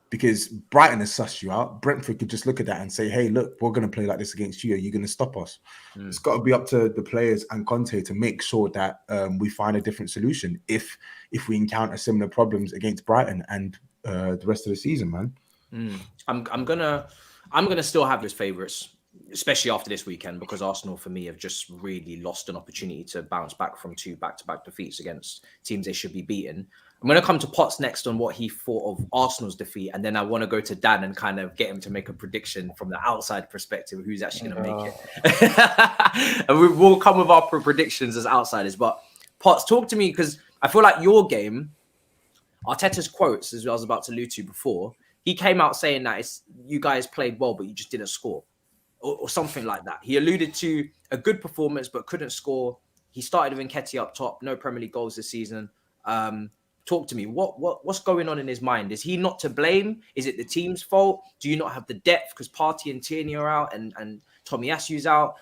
because Brighton has sussed you out. Brentford could just look at that and say, "Hey, look, we're going to play like this against you. Are you going to stop us?" It's got to be up to the players and Conte to make sure that we find a different solution if we encounter similar problems against Brighton and the rest of the season, man. I'm gonna still have his favourites, especially after this weekend, because Arsenal, for me, have just really lost an opportunity to bounce back from 2 back-to-back defeats against teams they should be beating. I'm going to come to Potts next on what he thought of Arsenal's defeat, and then I want to go to Dan and kind of get him to make a prediction from the outside perspective, who's actually going to make it. And we'll come with our predictions as outsiders. But Potts, talk to me, because I feel like your game, Arteta's quotes, as I was about to allude to before, he came out saying that you guys played well, but you just didn't score. Or something like that. He alluded to a good performance, but couldn't score. He started with Nketiah up top, no Premier League goals this season. Talk to me. What's going on in his mind? Is he not to blame? Is it the team's fault? Do you not have the depth because Partey and Tierney are out and Tomiyasu's out?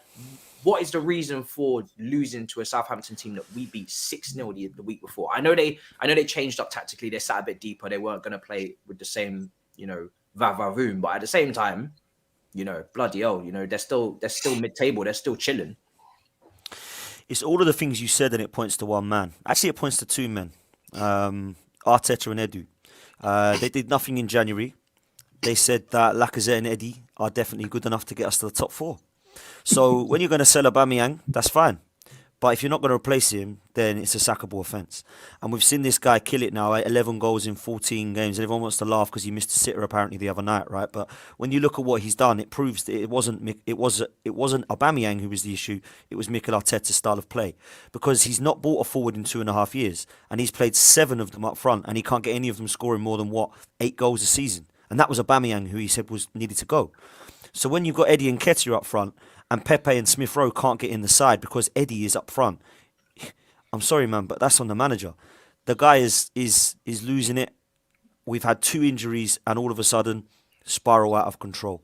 What is the reason for losing to a Southampton team that we beat 6-0 the week before? I know they changed up tactically. They sat a bit deeper. They weren't going to play with the same, va-va-voom. But at the same time, bloody hell, they're still mid-table. They're still chilling. It's all of the things you said, and it points to one man. Actually, it points to 2 men, Arteta and Edu. They did nothing in January. They said that Lacazette and Eddie are definitely good enough to get us to the top 4. So when you're going to sell Aubameyang, that's fine. But if you're not going to replace him, then it's a sackable offence. And we've seen this guy kill it now, 11 goals in 14 games. And everyone wants to laugh because he missed a sitter apparently the other night, right? But when you look at what he's done, it proves that it wasn't Aubameyang who was the issue. It was Mikel Arteta's style of play. Because he's not brought a forward in 2.5 years. And he's played 7 of them up front. And he can't get any of them scoring more than, 8 goals a season. And that was Aubameyang who he said needed to go. So when you've got Eddie and Nketiah up front, and Pepe and Smith Rowe can't get in the side because Eddie is up front, I'm sorry, man, but that's on the manager. The guy is losing it. We've had 2 injuries, and all of a sudden, spiral out of control.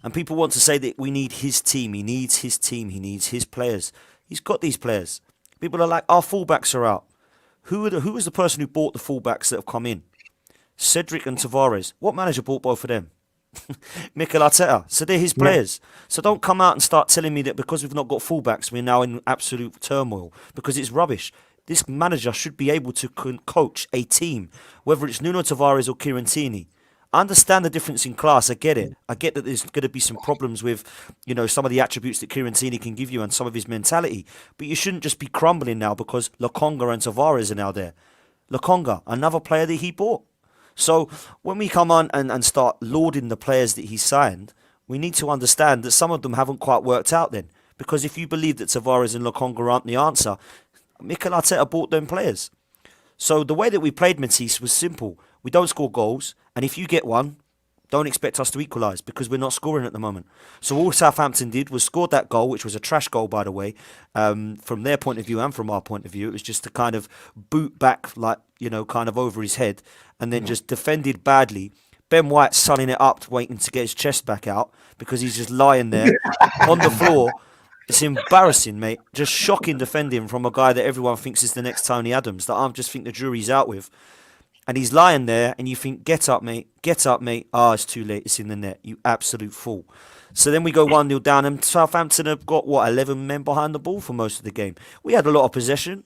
And people want to say that we need his team. He needs his team. He needs his players. He's got these players. People are like, our fullbacks are out. Who was the person who bought the fullbacks that have come in? Cedric and Tavares. What manager bought both of them? Mikel Arteta. So they're his players. So don't come out and start telling me that because we've not got fullbacks, we're now in absolute turmoil, because it's rubbish. This manager should be able to coach a team, whether it's Nuno Tavares or Kieran Tierney. I understand the difference in class. I get it. I get that there's going to be some problems with, some of the attributes that Kieran Tierney can give you and some of his mentality. But you shouldn't just be crumbling now because Lokonga and Tavares are now there. Lokonga, another player that he bought. So when we come on and start lauding the players that he signed, we need to understand that some of them haven't quite worked out then. Because if you believe that Tavares and Lokonga aren't the answer, Mikel Arteta bought them players. So the way that we played Matisse was simple. We don't score goals, and if you get one, don't expect us to equalise because we're not scoring at the moment. So all Southampton did was scored that goal, which was a trash goal, by the way, from their point of view and from our point of view. It was just to kind of boot back, kind of over his head, and then just defended badly. Ben White sunning it up, waiting to get his chest back out because he's just lying there on the floor. It's embarrassing, mate. Just shocking defending from a guy that everyone thinks is the next Tony Adams, that I just think the jury's out with. And he's lying there, and you think, get up, mate. Get up, mate. It's too late. It's in the net. You absolute fool. So then we go 1-0 down, and Southampton have got, 11 men behind the ball for most of the game. We had a lot of possession.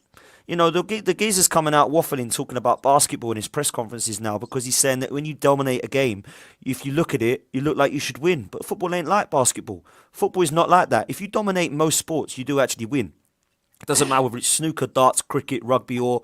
The geezer's coming out waffling, talking about basketball in his press conferences now, because he's saying that when you dominate a game, if you look at it, you look like you should win. But football ain't like basketball. Football is not like that. If you dominate most sports, you do actually win. It doesn't matter whether it's snooker, darts, cricket, rugby, or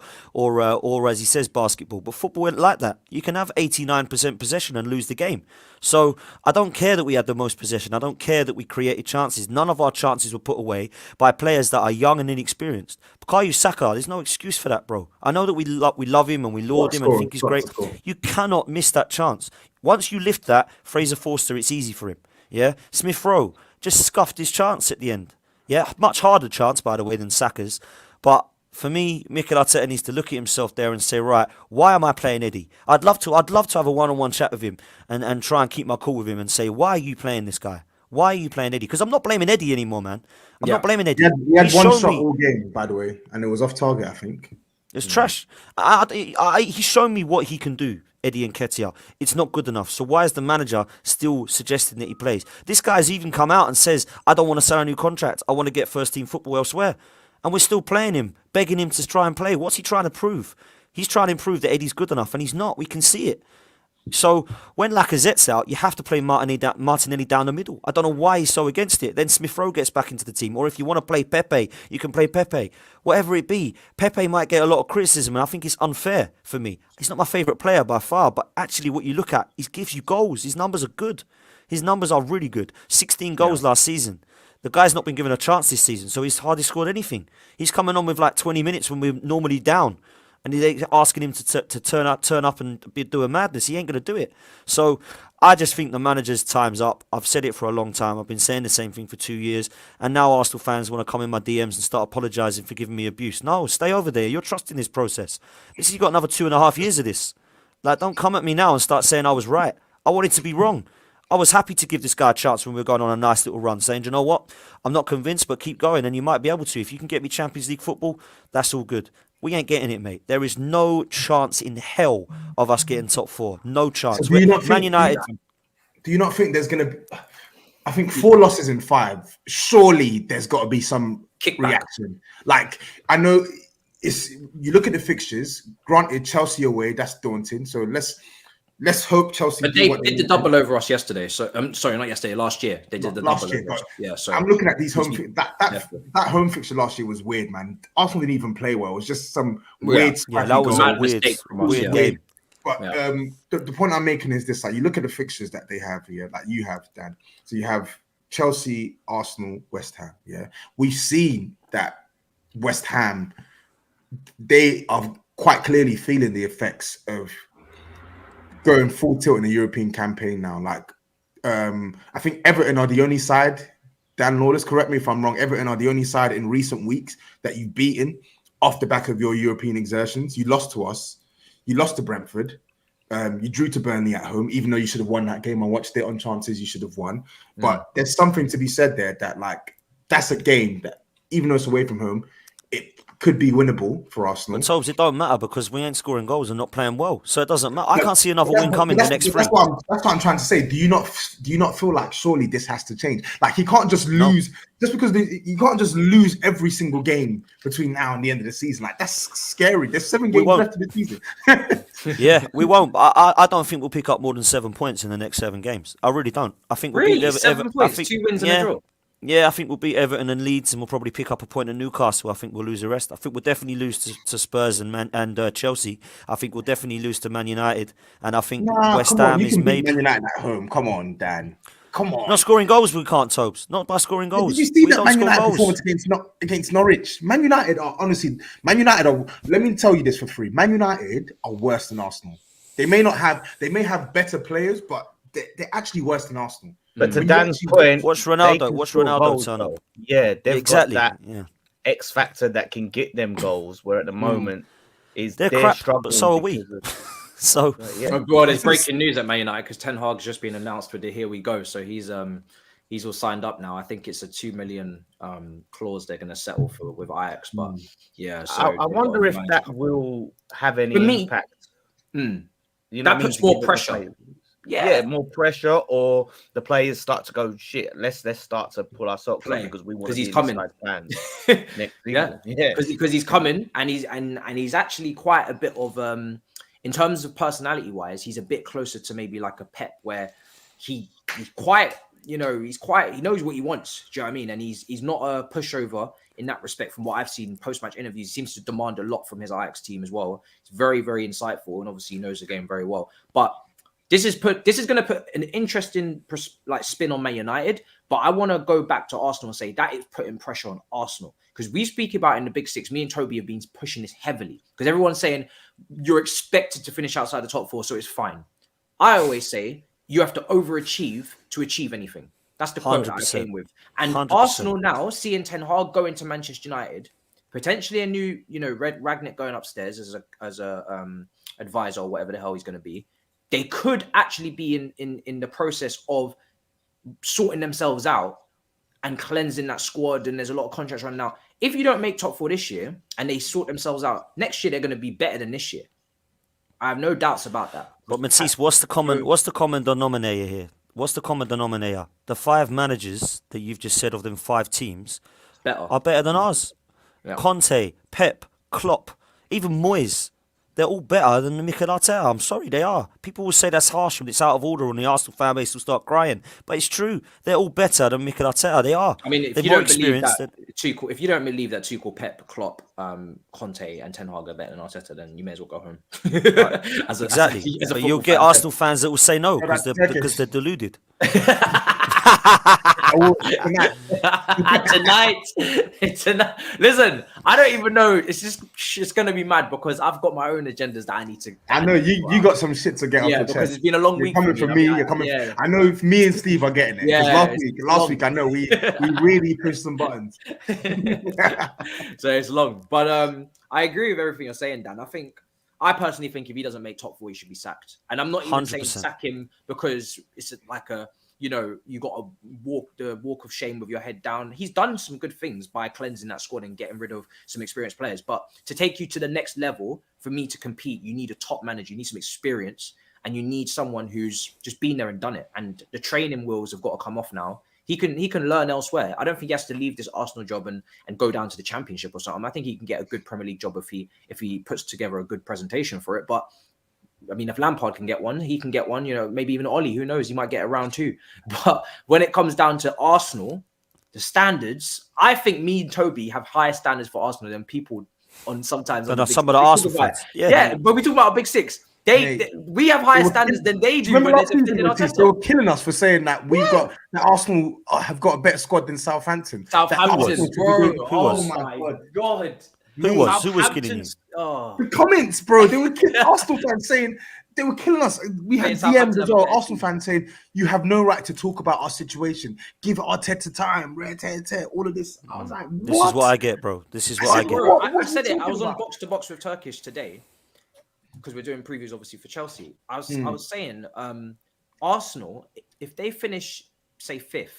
as he says, basketball. But football isn't like that. You can have 89% possession and lose the game. So I don't care that we had the most possession. I don't care that we created chances. None of our chances were put away by players that are young and inexperienced. Bukayo Saka, there's no excuse for that, bro. I know that we love him and we laud him and think he's great. You cannot miss that chance. Once you lift that, Fraser Forster, it's easy for him. Yeah, Smith Rowe just scuffed his chance at the end. Yeah, much harder chance, by the way, than Saka's. But for me, Mikel Arteta needs to look at himself there and say, right, why am I playing Eddie? I'd love to have a one-on-one chat with him and try and keep my cool with him and say, why are you playing this guy? Why are you playing Eddie? Because I'm not blaming Eddie anymore, man. I'm not blaming Eddie. He had one shot all game, by the way, and it was off target, I think. It's trash. He's shown me what he can do, Eddie Nketiah. It's not good enough. So why is the manager still suggesting that he plays? This guy's even come out and says, I don't want to sign a new contract. I want to get first team football elsewhere. And we're still playing him, begging him to try and play. What's he trying to prove? He's trying to prove that Eddie's good enough, and he's not. We can see it. So when Lacazette's out, you have to play Martinelli down the middle. I don't know why he's so against it. Then Smith Rowe gets back into the team. Or if you want to play Pepe, you can play Pepe. Whatever it be, Pepe might get a lot of criticism, and I think it's unfair for me. He's not my favourite player by far, but actually what you look at, he gives you goals. His numbers are good. His numbers are really good. 16 goals last season. The guy's not been given a chance this season, so he's hardly scored anything. He's coming on with 20 minutes when we're normally down. And they're asking him to turn up and do a madness. He ain't going to do it. So I just think the manager's time's up. I've said it for a long time. I've been saying the same thing for 2 years. And now Arsenal fans want to come in my DMs and start apologising for giving me abuse. No, stay over there. You're trusting this process. You've got another 2.5 years of this. Don't come at me now and start saying I was right. I wanted to be wrong. I was happy to give this guy a chance when we were going on a nice little run, saying, you know what? I'm not convinced, but keep going, and you might be able to. If you can get me Champions League football, that's all good. We ain't getting it, mate. There is no chance in hell of us getting top 4. No chance. So Man United. Do you not think there's going to be... I think 4 losses in 5. Surely there's got to be some reaction. I know you look at the fixtures. Granted, Chelsea away, that's daunting. So let's hope Chelsea. But they did the double over us yesterday. So sorry, not yesterday. Last year they did the double over us. Yeah. So I'm looking at these home. That home fixture last year was weird, man. Arsenal didn't even play well. It was just some weird. Yeah, that was a weird game. But the point I'm making is this: you look at the fixtures that they have here, like you have, Dan. So you have Chelsea, Arsenal, West Ham. Yeah, we've seen that West Ham. They are quite clearly feeling the effects of going full tilt in the European campaign now. I think Everton are the only side, Dan Lawless, correct me if I'm wrong, Everton are the only side in recent weeks that you've beaten off the back of your European exertions. You lost to us. You lost to Brentford. You drew to Burnley at home, even though you should have won that game. I watched it on chances you should have won. But there's something to be said there that that's a game that, even though it's away from home, it could be winnable for Arsenal. But Tobes, it don't matter because we ain't scoring goals and not playing well, so it doesn't matter. I can't see another win coming the next 3. That's what I'm trying to say. Do you not feel like surely this has to change? Like he can't just lose just because you can't just lose every single game between now and the end of the season. Like that's scary. There's 7 games left of the season. Yeah, we won't. I don't think we'll pick up more than 7 points in the next 7 games. I really don't. I think we'll beat 7 points, 2 wins and a draw. Yeah, I think we'll beat Everton and Leeds, and we'll probably pick up a point at Newcastle. I think we'll lose the rest. I think we'll definitely lose to Spurs and Chelsea. I think we'll definitely lose to Man United, and I think West Ham is maybe Man United at home. Come on, Dan. Come on. Not scoring goals, we can't, Tobes. Not by scoring goals. Did you see that Man United performance against Norwich? Man United are honestly. Let me tell you this for free. Man United are worse than Arsenal. They may have better players, but they're actually worse than Arsenal. But to Dan's point, watch Ronaldo turn up. Yeah, they've got that Yeah. X factor that can get them goals. Where at the moment they're crap, but so are we. So oh god, it's breaking news at Man United because Ten Hag's just been announced with the here we go. So he's all signed up now. I think it's a 2 million clause they're going to settle for with Ajax. But yeah, so I wonder if that will have any impact. You know, that puts more pressure. Yeah, more pressure, or the players start to go shit. Let's start to pull our socks up because we want to be coming. Fans next yeah, because he's coming, and he's actually quite a bit of in terms of personality wise, he's a bit closer to maybe like a Pep, where he's quite, he knows what he wants. Do you know what I mean? And he's not a pushover in that respect. From what I've seen post-match interviews, he seems to demand a lot from his Ajax team as well. It's very, very insightful, and obviously he knows the game very well. But this is going to put an interesting spin on Man United, but I want to go back to Arsenal and say that is putting pressure on Arsenal because we speak about in the Big Six. Me and Toby have been pushing this heavily because everyone's saying you're expected to finish outside the top 4, so it's fine. I always say you have to overachieve to achieve anything. That's the quote that I came with. And 100%. Arsenal now seeing Ten Hag go into Manchester United, potentially a new, Ragnick going upstairs as a advisor or whatever the hell he's going to be. They could actually be in the process of sorting themselves out and cleansing that squad. And there's a lot of contracts running out. If you don't make top 4 this year and they sort themselves out, next year they're going to be better than this year. I have no doubts about that. But Matisse, what's the common denominator here? What's the common denominator? The 5 managers that you've just said of them 5 teams are better than ours. Yeah. Conte, Pep, Klopp, even Moyes. They're all better than Mikel Arteta. I'm sorry, they are. People will say that's harsh when it's out of order and the Arsenal fan base will start crying. But it's true. They're all better than Mikel Arteta. They are. I mean, if you don't believe that Tuchel, Pep, Klopp, Conte and Ten Hag are better than Arteta, then you may as well go home. Exactly. But you'll get Arsenal fans that will say no because they're deluded. Tonight. Listen, I don't even know. It's going to be mad because I've got my own agendas that I need to. I know you got some shit to get off your chest. Because it's been a long week. Coming from me, you're coming. Yeah. I know if me and Steve are getting it. Yeah, last week, I know we really pushed some buttons. So it's long, but I agree with everything you're saying, Dan. I personally think if he doesn't make top 4, he should be sacked. And I'm not even 100%. Saying sack him because it's like a. You got to walk the walk of shame with your head down. He's done some good things by cleansing that squad and getting rid of some experienced players. But to take you to the next level, for me to compete, you need a top manager. You need some experience, and you need someone who's just been there and done it. And the training wheels have got to come off now. He can learn elsewhere. I don't think he has to leave this Arsenal job and go down to the Championship or something. I think he can get a good Premier League job if he puts together a good presentation for it. But I mean, if Lampard can get one, he can get one. Maybe even Ollie. Who knows? He might get a round 2. But when it comes down to Arsenal, the standards, I think me and Toby have higher standards for Arsenal than people on sometimes. Some of the Arsenal fans. Yeah, but we talk about a Big Six. We have higher standards than they do. Remember last season, they were killing us for saying that that Arsenal have got a better squad than Southampton. Bro. Oh my God. Who was killing you? The comments, bro. They were killing Arsenal fans saying they were killing us. We had DMs as well. Arsenal fans saying you have no right to talk about our situation. Give Arteta time. All of this. I was like, what? This is what I get, bro. This is what I get. I said it. I was on box to box with Turkish today because we're doing previews, obviously, for Chelsea. I was saying, Arsenal, if they finish, say, 5th,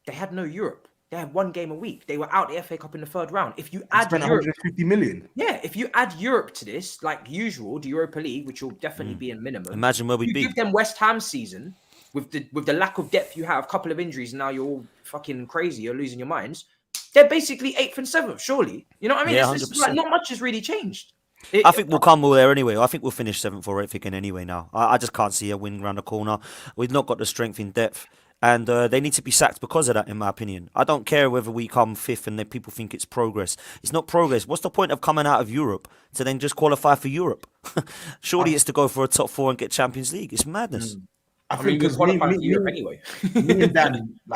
they had no Europe. they had 1 game a week. They were out the FA Cup in the 3rd round. If you add spent Europe, 150 million. yeah, if you add Europe to this, like usual, the Europa League, which will definitely be in minimum. Imagine where we'd you be. give them West Ham season with the lack of depth you have, a couple of injuries, and now you're all fucking crazy. You're losing your minds. They're basically 8th and 7th, surely. You know what I mean? Yeah, it's like, not much has really changed. I think we'll come all there anyway. I think we'll finish 7th or 8th again anyway now. I just can't see a win around the corner. We've not got the strength in depth. And they need to be sacked because of that, in my opinion. I don't care whether we come 5th and then people think it's progress. It's not progress. What's the point of coming out of Europe to then just qualify for Europe? Surely it's to go for a top 4 and get Champions League. It's madness. I think because anyway.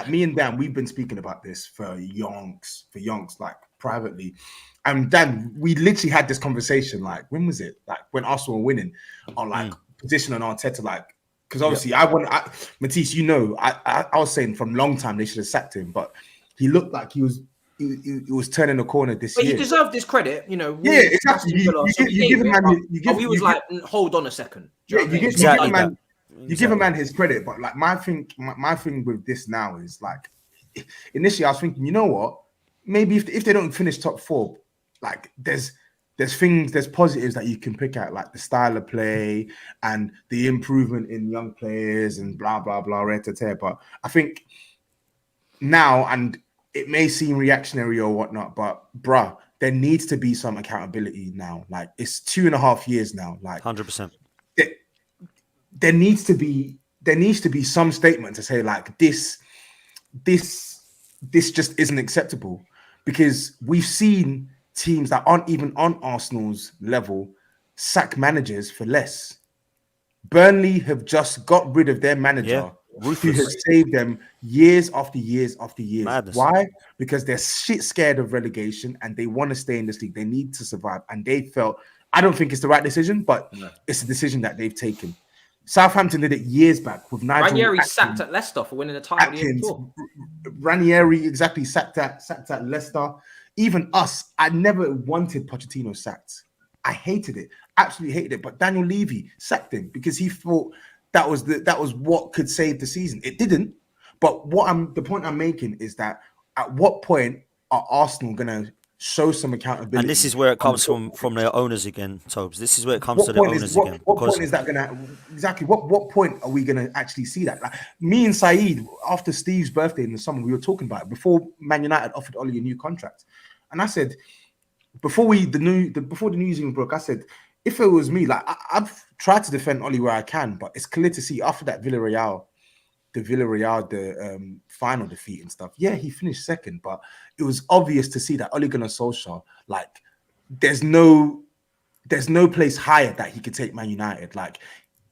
me and Dan, we've been speaking about this for yonks, like privately. And Dan, we literally had this conversation, like, when was it? Like when Arsenal were winning on like position on Arteta, like, because obviously Matisse, you know, I was saying from long time they should have sacked him, but he looked like he was turning the corner this year. But he deserved this credit, you know. Yeah, exactly. You give a man. He was like, hold on a second. Yeah, you give a man his credit, but like my thing with this now is like, initially I was thinking, you know what? Maybe if they don't finish top 4, like there's positives that you can pick out, like the style of play and the improvement in young players and blah blah blah, but I think now, and it may seem reactionary or whatnot, but bruh, there needs to be some accountability now. Like it's 2.5 years now. Like 100%. There needs to be some statement to say like this just isn't acceptable, because we've seen teams that aren't even on Arsenal's level sack managers for less. Burnley have just got rid of their manager who has saved them years after years after years. Madness. Why? Because they're shit scared of relegation and they want to stay in this league. They need to survive. And they felt, I don't think it's the right decision, but it's a decision that they've taken. Southampton did it years back with Nigel Ranieri Atkins, sacked at Leicester for winning the title the year before. Ranieri exactly sacked at Leicester. Even us, I never wanted Pochettino sacked. I hated it, absolutely hated it. But Daniel Levy sacked him because he thought that was what could save the season. It didn't. But the point I'm making is that at what point are Arsenal gonna show some accountability? And this is where it comes from their owners again, Tobes. This is where it comes to their owners again. What point is that gonna exactly? What point are we gonna actually see that? Like me and Saeed, after Steve's birthday in the summer, we were talking about it before Man United offered Ollie a new contract, and I said before the news even broke, I said if it was me, like I've tried to defend Ollie where I can, but it's clear to see after that Villarreal final defeat and stuff. Yeah, he finished second, but it was obvious to see that Ole Gunnar Solskjaer, like, there's no place higher that he could take Man United. Like,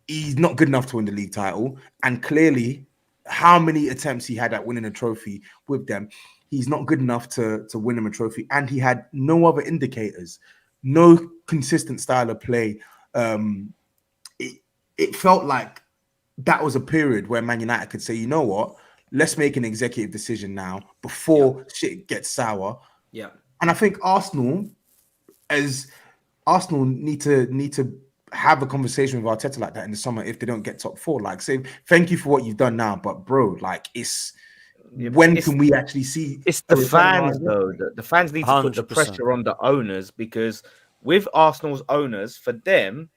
he's not good enough to win the league title, and clearly, how many attempts he had at winning a trophy with them, he's not good enough to win him a trophy, and he had no other indicators, no consistent style of play. It felt like that was a period where Man United could say, you know what, let's make an executive decision now before shit gets sour. Yeah. And I think Arsenal need to have a conversation with Arteta like that in the summer if they don't get top 4. Like, say, thank you for what you've done now, but bro, like, can we actually see? It's the fans, though. The fans need to put the pressure on the owners, because with Arsenal's owners, for them,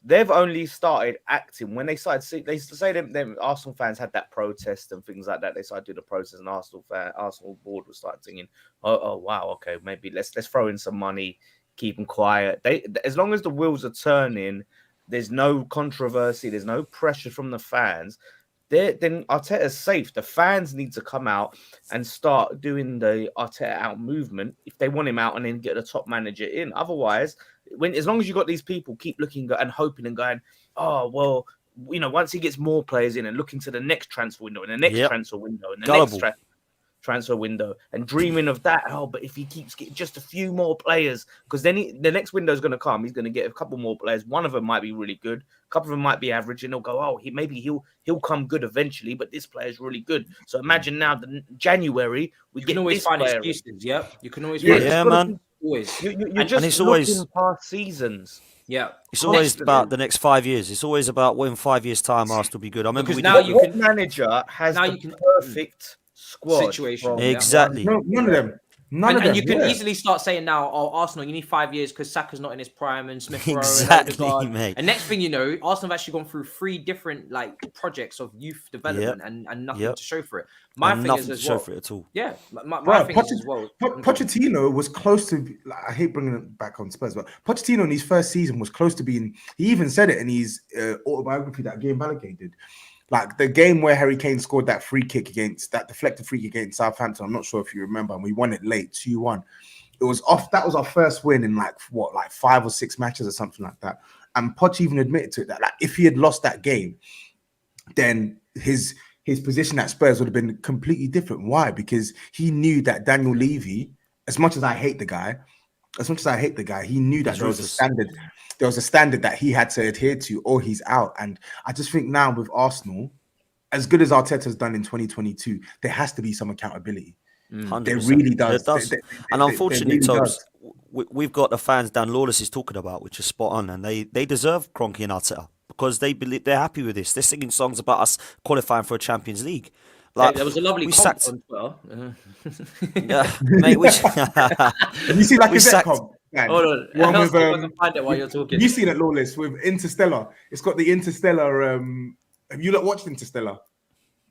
they've only started acting when they started. They say them Arsenal fans had that protest and things like that. They started doing the protest, and Arsenal board was started singing, "Oh wow, okay, maybe let's throw in some money, keep them quiet." As long as the wheels are turning, there's no controversy, there's no pressure from the fans. Then Arteta's safe. The fans need to come out and start doing the Arteta out movement if they want him out, and then get the top manager in. Otherwise, as long as you got these people keep looking and hoping and going, oh well, you know, once he gets more players in and looking to the next transfer window and the next transfer window and the next transfer window and dreaming of that. Oh, but if he keeps getting just a few more players, because then the next window is going to come, he's going to get a couple more players. One of them might be really good, a couple of them might be average, and he'll go, oh, he'll come good eventually, but this player is really good. So imagine now, January, we can always find excuses. Yeah, you can always man. Always. You're just it's always past seasons. Yeah, it's always about the next 5 years. It's always about when 5 years' time Arsenal will be good. I remember what manager has the perfect squad. situation. Exactly. No, none of them. None of them. And you can yeah. easily start saying now, oh, Arsenal, you need 5 years because Saka's not in his prime and Smith Rowe Exactly, and Odegaard. mate. And next thing you know, Arsenal have actually gone through 3 different like projects of youth development and nothing to show for it. My and thing nothing is to as show well. for it at all. Yeah, my thing is as well. Pochettino was close to. Like, I hate bringing it back on Spurs, but Pochettino in his first season was close to being. He even said it in his autobiography that game allocated. Like the game where Harry Kane scored that free kick against that deflected free kick against Southampton. I'm not sure if you remember, and we won it late, 2-1. It was off. That was our first win in like 5 or 6 matches or something like that. And Poch even admitted to it that like if he had lost that game, then his position at Spurs would have been completely different. Why? Because he knew that Daniel Levy, as much as I hate the guy, he knew that there was a standard. There was a standard that he had to adhere to, or he's out. And I just think now with Arsenal, as good as Arteta's done in 2022, there has to be some accountability. 100%. There really does. And unfortunately, really Tobs, we've got the fans Dan Lawless is talking about, which is spot on, and they deserve Kroenke and Arteta because they believe they're happy with this. They're singing songs about us qualifying for a Champions League. Like, there was a lovely comment on Twitter. Yeah, mate. You see, like we a sacked. comp. Hold on, One with, I can find it while you're talking. You seen it, Lawless, with Interstellar. It's got the Interstellar. Have you not watched Interstellar?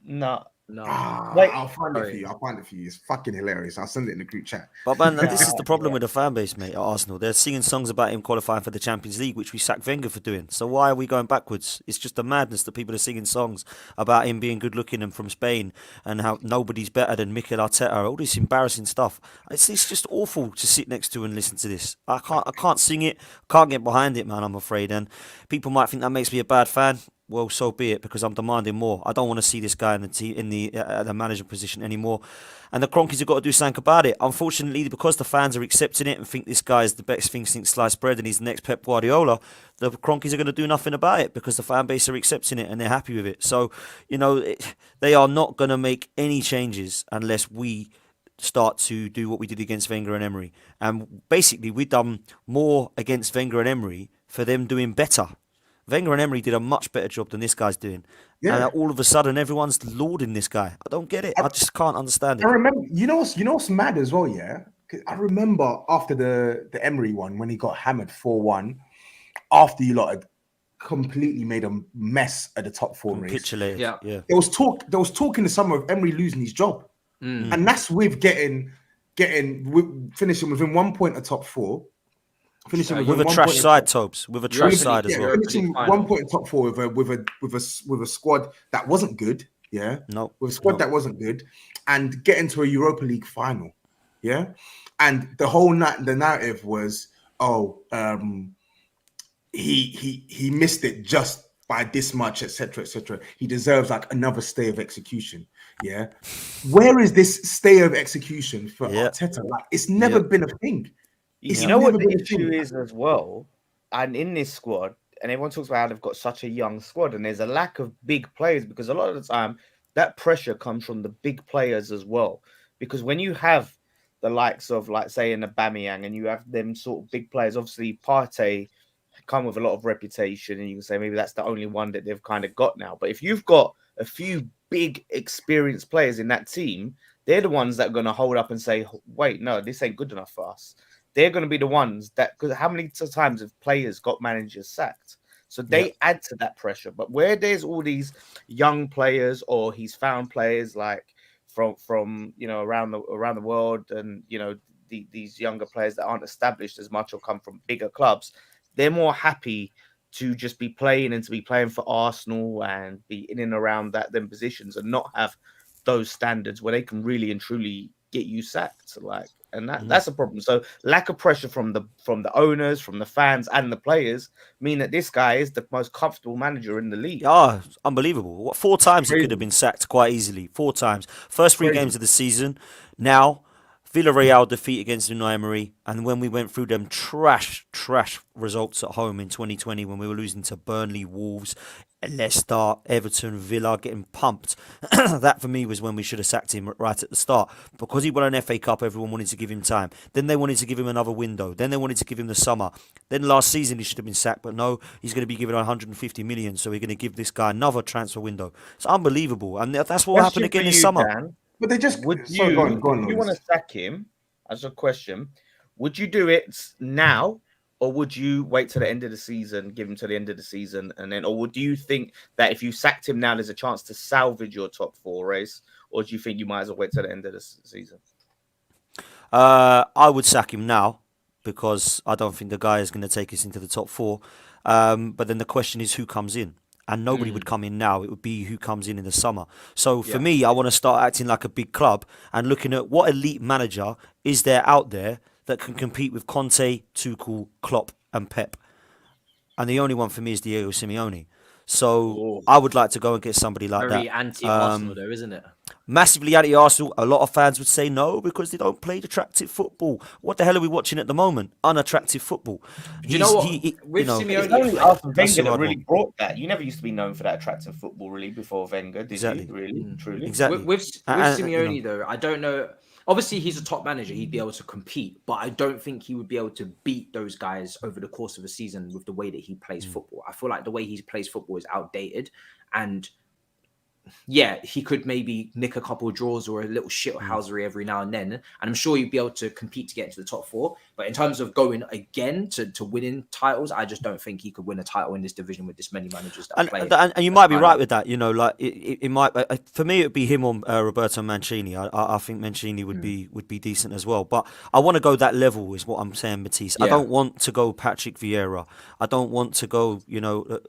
No. Wait, I'll find it for you. It's fucking hilarious. I'll send it in the group chat. But man, this is the problem with the fan base, mate, at Arsenal. They're singing songs about him qualifying for the Champions League, which we sacked Wenger for doing. So why are we going backwards? It's just a madness that people are singing songs about him being good looking and from Spain and how nobody's better than Mikel Arteta. All this embarrassing stuff. It's just awful to sit next to and listen to this. I can't sing it. Can't get behind it, man. I'm afraid. And people might think that makes me a bad fan. Well, so be it, because I'm demanding more. I don't want to see this guy in the team in the manager position anymore. And the Kroenkes have got to do something about it. Unfortunately, because the fans are accepting it and think this guy is the best thing since sliced bread and he's the next Pep Guardiola, the Kroenkes are going to do nothing about it because the fan base are accepting it and they're happy with it. So, they are not going to make any changes unless we start to do what we did against Wenger and Emery. And basically, we've done more against Wenger and Emery for them doing better. Wenger and Emery did a much better job than this guy's doing. Yeah. And all of a sudden, everyone's lauding this guy. I don't get it. I just can't understand it. I remember, you know what's mad as well, yeah? I remember after the Emery one, when he got hammered 4-1, after you lot had completely made a mess at the top 4 race. Capitulated. Yeah. There was talk in the summer of Emery losing his job. And that's with finishing within 1 point of top 4. Finishing with a trash side, Tobs. With a trash side as well. Finishing 1 point in top 4 with a squad that wasn't good. Yeah. No. With a squad that wasn't good, and getting to a Europa League final. Yeah. And the narrative was, he missed it just by this much, etc., etc. He deserves like another stay of execution. Yeah. Where is this stay of execution for Arteta? Like, it's never been a thing. You know what the issue is as well, and in this squad, and everyone talks about how they've got such a young squad, and there's a lack of big players because a lot of the time that pressure comes from the big players as well. Because when you have the likes of, like, say, an Aubameyang, and you have them sort of big players, obviously Partey come with a lot of reputation, and you can say maybe that's the only one that they've kind of got now. But if you've got a few big experienced players in that team, they're the ones that are going to hold up and say, wait, no, this ain't good enough for us. They're going to be the ones that, because how many times have players got managers sacked? So they add to that pressure. But where there's all these young players, or he's found players like from around the world, and these younger players that aren't established as much or come from bigger clubs, they're more happy to just be playing and to be playing for Arsenal and be in and around them positions and not have those standards where they can really and truly get you sacked. And that's a problem. So lack of pressure from the owners, from the fans, and the players mean that this guy is the most comfortable manager in the league. Oh, unbelievable. 4 times he could have been sacked quite easily. 4 times. First 3 games of the season. Now, Villarreal defeat against Unai Emery. And when we went through them trash results at home in 2020, when we were losing to Burnley, Wolves, Leicester, Everton, Villa, getting pumped. That for me was when we should have sacked him right at the start. Because he won an FA Cup, everyone wanted to give him time. Then they wanted to give him another window. Then they wanted to give him the summer. Then last season he should have been sacked, but no, he's going to be given 150 million, so we're going to give this guy another transfer window. It's unbelievable. And that's what will happen again this summer. Dan, But they just would so you, go on, if you want to Lawless. sack him, as a question, would you do it now, or would you wait till the end of the season, give him to the end of the season, and then, or do you think that if you sacked him now, there's a chance to salvage your top 4 race, or do you think you might as well wait till the end of the season? I would sack him now because I don't think the guy is going to take us into the top 4. But then the question is who comes in. And nobody would come in now. It would be who comes in the summer. So for me, I want to start acting like a big club and looking at what elite manager is there out there that can compete with Conte, Tuchel, Klopp and Pep. And the only one for me is Diego Simeone. So I would like to go and get somebody like that. Very anti-Arsenal though, isn't it? Massively anti-Arsenal. A lot of fans would say no because they don't play attractive football. What the hell are we watching at the moment? Unattractive football. Do you know what? With Simeone, Simeone, only after Wenger that really brought that. You never used to be known for that attractive football, really, before Wenger, did you? Really, truly. Exactly. With Simeone, though, I don't know. Obviously, he's a top manager. He'd be able to compete, but I don't think he would be able to beat those guys over the course of a season with the way that he plays football. I feel like the way he plays football is outdated, and yeah, he could maybe nick a couple of draws or a little shithousery every now and then, and I'm sure you'd be able to compete to get into the top 4. But in terms of going again to winning titles, I just don't think he could win a title in this division with this many managers that play. And you might be right with that. You know, like it might. For me, it would be him or Roberto Mancini. I think Mancini would be decent as well. But I want to go that level, is what I'm saying, Matisse. I don't want to go Patrick Vieira. I don't want to go. You know,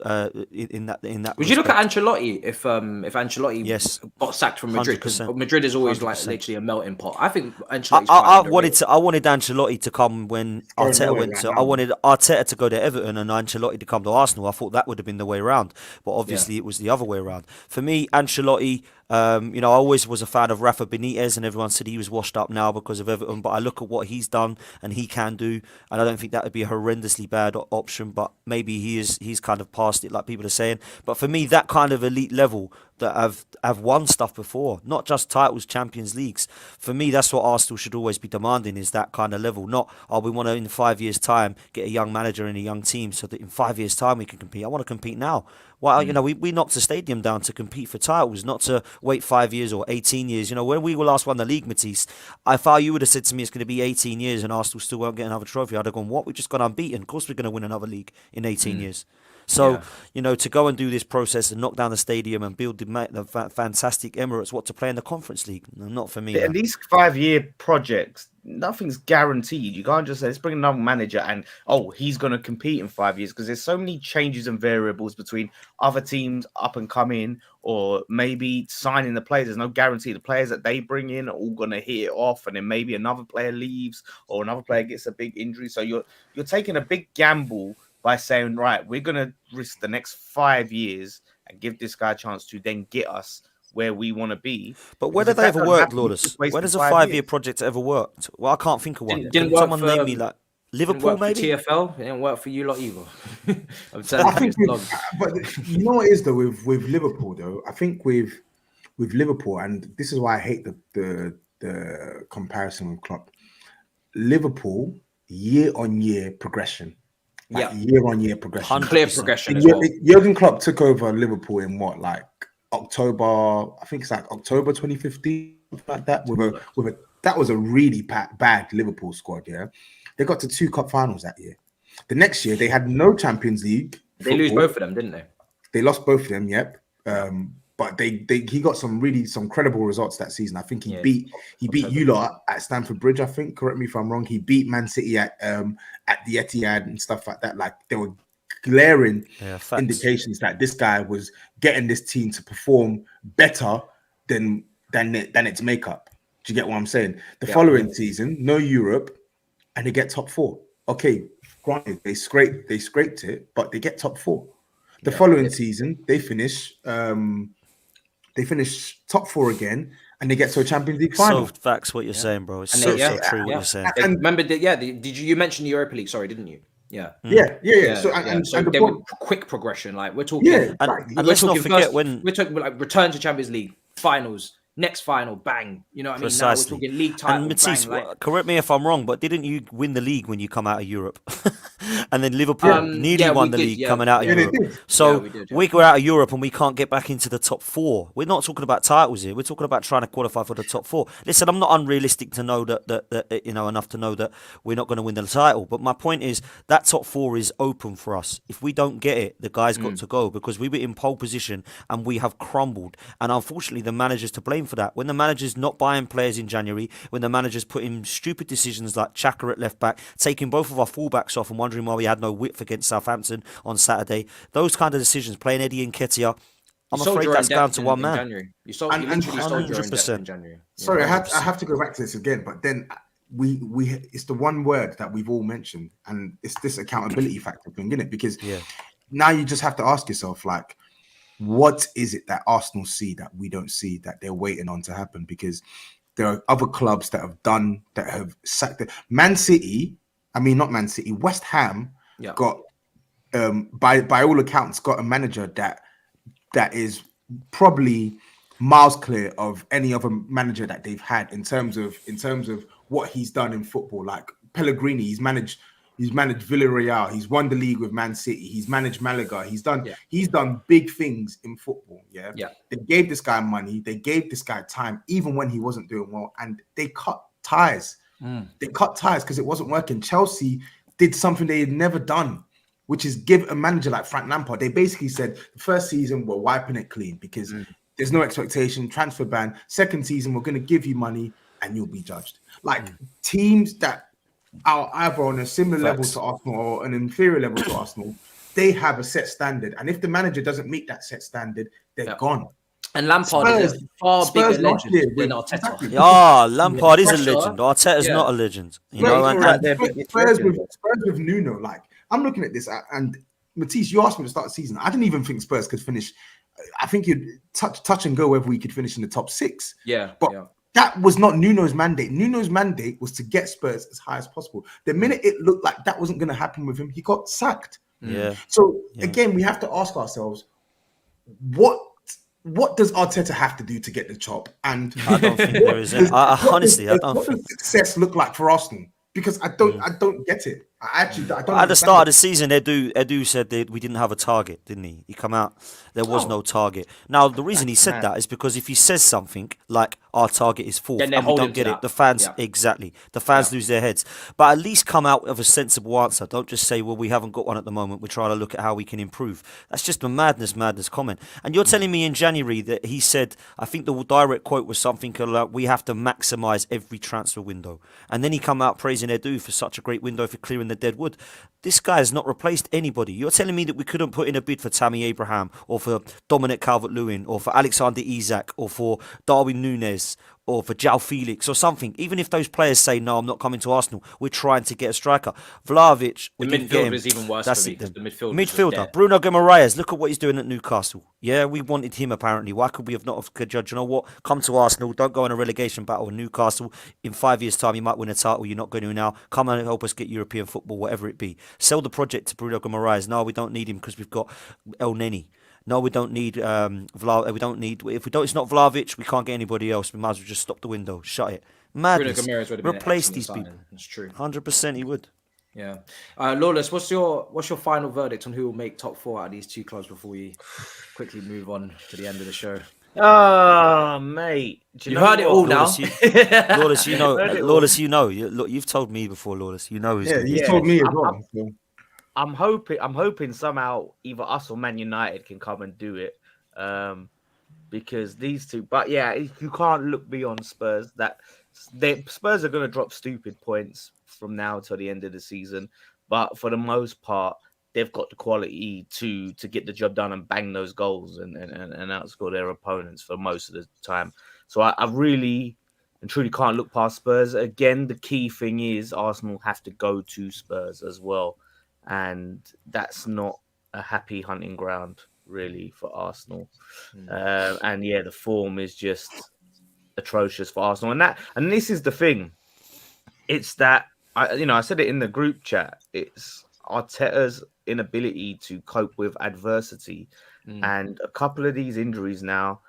in that. Would you look at Ancelotti if Ancelotti got sacked from Madrid? Because Madrid is always 100%. Like literally a melting pot. I think Ancelotti. I wanted Ancelotti to come when Arteta went to. I wanted Arteta to go to Everton and Ancelotti to come to Arsenal. I thought that would have been the way around, but obviously it was the other way around. For me, Ancelotti. You know, I always was a fan of Rafa Benitez, and everyone said he was washed up now because of Everton. But I look at what he's done and he can do, and I don't think that would be a horrendously bad option. But maybe he's kind of past it, like people are saying. But for me, that kind of elite level that have won stuff before, not just titles, Champions Leagues. For me, that's what Arsenal should always be demanding, is that kind of level. Not, we want to in 5 years' time get a young manager and a young team so that in 5 years' time we can compete. I want to compete now. Well, you know, we knocked the stadium down to compete for titles, not to wait 5 years or 18 years. You know, when we last won the league, Matisse, you would have said to me it's going to be 18 years and Arsenal still won't get another trophy. I'd have gone, what? We've just gone unbeaten. Of course we're going to win another league in 18 years. So, you know, to go and do this process and knock down the stadium and build the fantastic Emirates, what to play in the Conference League? Not for me. And these 5-year projects, nothing's guaranteed. You can't just say, let's bring another manager and, he's going to compete in 5 years, because there's so many changes and variables between other teams up and coming or maybe signing the players. There's no guarantee the players that they bring in are all going to hit it off, and then maybe another player leaves or another player gets a big injury. So you're taking a big gamble by saying, right, we're going to risk the next 5 years and give this guy a chance to then get us where we want to be. But where did they ever work, Lawless? Where does a 5-year project ever worked? Well, I can't think of one. Didn't work someone for, name me like Liverpool, maybe? TFL? It didn't work for you lot either. I think but you know what it is though with Liverpool though? I think with Liverpool, and this is why I hate the comparison with Klopp. Liverpool, year-on-year progression. Year-on-year progression. Clear progression as well. Jurgen Klopp took over Liverpool in what, like October? I think it's like October 2015, like that. That was a really bad Liverpool squad. Yeah, they got to 2 cup finals that year. The next year they had no Champions League. They lose both of them, didn't they? They lost both of them. Yep. But he got some credible results that season. I think he beat you lot at Stamford Bridge. I think, correct me if I'm wrong. He beat Man City at the Etihad and stuff like that. Like, there were glaring indications that this guy was getting this team to perform better than its makeup. Do you get what I'm saying? The following season, no Europe, and they get top 4. Okay, granted, they scraped it, but they get top 4. The following season, they finish top 4 again, and they get to a Champions League final. So facts what you're saying, bro. It's so true what you're saying. And remember, did you mention the Europa League? Sorry, didn't you? Yeah. So they were quick progression. Like, we're talking. And let's not forget when we're talking like return to Champions League finals, Next final, bang. You know what I mean? Now we're Precisely. talking league title, And Matisse, bang. Like, correct me if I'm wrong, but didn't you win the league when you come out of Europe? And then Liverpool nearly yeah, won we the did, league yeah, coming out yeah. of they Europe. did. So Yeah, we did, yeah. we go out of Europe and we can't get back into the top 4. We're not talking about titles here. We're talking about trying to qualify for the top 4. Listen, I'm not unrealistic to know that you know, enough to know that we're not going to win the title. But my point is that top 4 is open for us. If we don't get it, the guys got to go, because we were in pole position and we have crumbled. And unfortunately, the manager's to blame for that. When the manager's not buying players in January, when the manager's putting stupid decisions like Xhaka at left back, taking both of our fullbacks off and wondering why we had no width against Southampton on Saturday, those kind of decisions, playing Eddie Nketiah, I'm afraid that's down to one man. January. You literally sold your own depth in January. Sorry, I have to go back to this again, but then we it's the one word that we've all mentioned, and it's this accountability factor thing, isn't it? Because now you just have to ask yourself, like, what is it that Arsenal see that we don't see, that they're waiting on to happen? Because there are other clubs that have sacked it. Not Man City, West Ham got by all accounts got a manager that is probably miles clear of any other manager that they've had in terms of what he's done in football. Like Pellegrini, he's managed Villarreal, he's won the league with Man City, he's managed Malaga, he's done big things in football. They gave this guy money, they gave this guy time, even when he wasn't doing well, and they cut ties. They cut ties because it wasn't working. Chelsea did something they had never done, which is give a manager like Frank Lampard. They basically said the first season we're wiping it clean because there's no expectation, transfer ban. Second season, we're going to give you money and you'll be judged. Like teams that are either on a similar level to Arsenal or an inferior level to Arsenal, they have a set standard. And if the manager doesn't meet that set standard, they're gone. And Lampard is a far bigger legend than Arteta. Lampard is a legend. Arteta's not a legend. You know, Spurs with Nuno, like, I'm looking at this, and Matisse, you asked me to start the season. I didn't even think Spurs could finish. I think you'd touch and go whether we could finish in the top 6. That was not Nuno's mandate. Nuno's mandate was to get Spurs as high as possible. The minute it looked like that wasn't going to happen with him, he got sacked. So again, we have to ask ourselves, what does Arteta have to do to get the chop? And I don't think there is. Honestly, I don't think. What does success look like for Arsenal? Because I don't get it. I don't. At the start of the season, Edu said that we didn't have a target, didn't he? He come out, there was no target. Now, the reason he said that is because if he says something like our target is 4th and we don't get it, the fans the fans lose their heads. But at least come out with a sensible answer. Don't just say, well, we haven't got one at the moment. We're trying to look at how we can improve. That's just a madness comment. And you're telling me in January that he said, I think the direct quote was something like, we have to maximise every transfer window. And then he come out praising Edu for such a great window for clearing the dead wood. This guy has not replaced anybody. You're telling me that we couldn't put in a bid for Tammy Abraham or for Dominic Calvert-Lewin or for Alexander Isak or for Darwin Núñez or for João Felix or something? Even if those players say, no, I'm not coming to Arsenal, we're trying to get a striker. Vlahovic, the midfield is even worse for me. The midfielder, Bruno Guimaraes, look at what he's doing at Newcastle. Yeah, we wanted him apparently. Why could we have not judged? You know what? Come to Arsenal. Don't go in a relegation battle with Newcastle. In 5 years' time, you might win a title. You're not going to now. Come and help us get European football, whatever it be. Sell the project to Bruno Guimaraes. No, we don't need him because we've got El Neni. No, we don't need we don't need. If we don't, it's not Vlahovic. We can't get anybody else. We might as well just stop the window, shut it. Madness. Replace these people. That's true. 100%, he would. Yeah. Lawless, what's your final verdict on who will make top 4 out of these 2 clubs before we quickly move on to the end of the show? Oh, mate. You heard it all now. Lawless, you know. Lawless, you know. You've told me before, Lawless. You know. He's told me as well. I'm hoping somehow either us or Man United can come and do it, because these two. But yeah, you can't look beyond Spurs. Spurs are going to drop stupid points from now till the end of the season, but for the most part, they've got the quality to get the job done and bang those goals and outscore their opponents for most of the time. So I really and truly can't look past Spurs. Again, the key thing is Arsenal have to go to Spurs as well. And that's not a happy hunting ground, really, for Arsenal. And yeah, the form is just atrocious for Arsenal. And this is the thing. It's that, I said it in the group chat. It's Arteta's inability to cope with adversity. And a couple of these injuries now,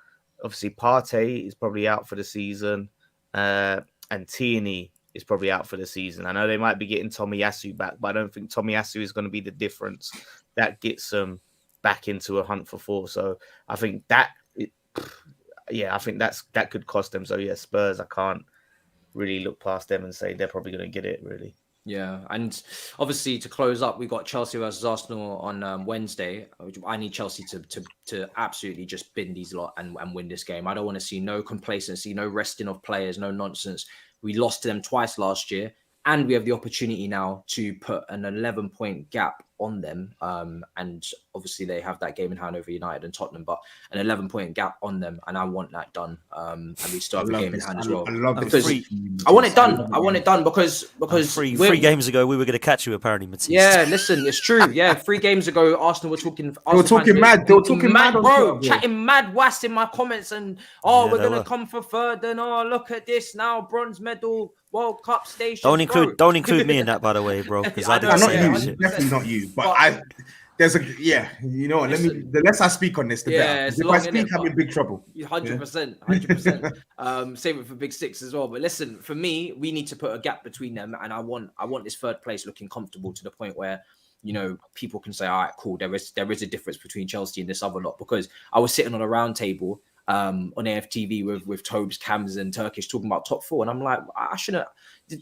obviously Partey is probably out for the season, and Tierney is probably out for the season. I know they might be getting Tomiyasu back, but I don't think Tomiyasu is going to be the difference that gets them back into a hunt for 4. So I think that could cost them. So yeah, Spurs, I can't really look past them and say they're probably going to get it, really. Yeah, and obviously to close up, we got Chelsea versus Arsenal on Wednesday. I need Chelsea to absolutely just bin these lot and win this game. I don't want to see no complacency, no resting of players, no nonsense. We lost to them twice last year, and we have the opportunity now to put an 11-point gap on them. And obviously they have that game in hand over United and Tottenham, but an 11-point gap on them, and I want that done. And we still have a game in hand as well. I want it done. I want it done because three games ago we were going to catch you apparently, Matisse. Yeah, listen, it's true. Yeah, 3 games ago Arsenal were talking. They were talking mad, bro. Chatting mad was in my comments, and we're gonna come for 3rd, and look at this now, bronze medal, World Cup station. Don't include me in that, by the way, bro. Because I didn't say that shit. Definitely not you. But there's you know what? The less I speak on this, the better. If I speak, I'm in big trouble. 100%. Same it for Big Six as well. But listen, for me, we need to put a gap between them, and I want this 3rd place looking comfortable to the point where, you know, people can say, all right, cool, there is a difference between Chelsea and this other lot. Because I was sitting on a round table on AFTV with Tobs, Cams, and Turkish talking about top 4, and I'm like,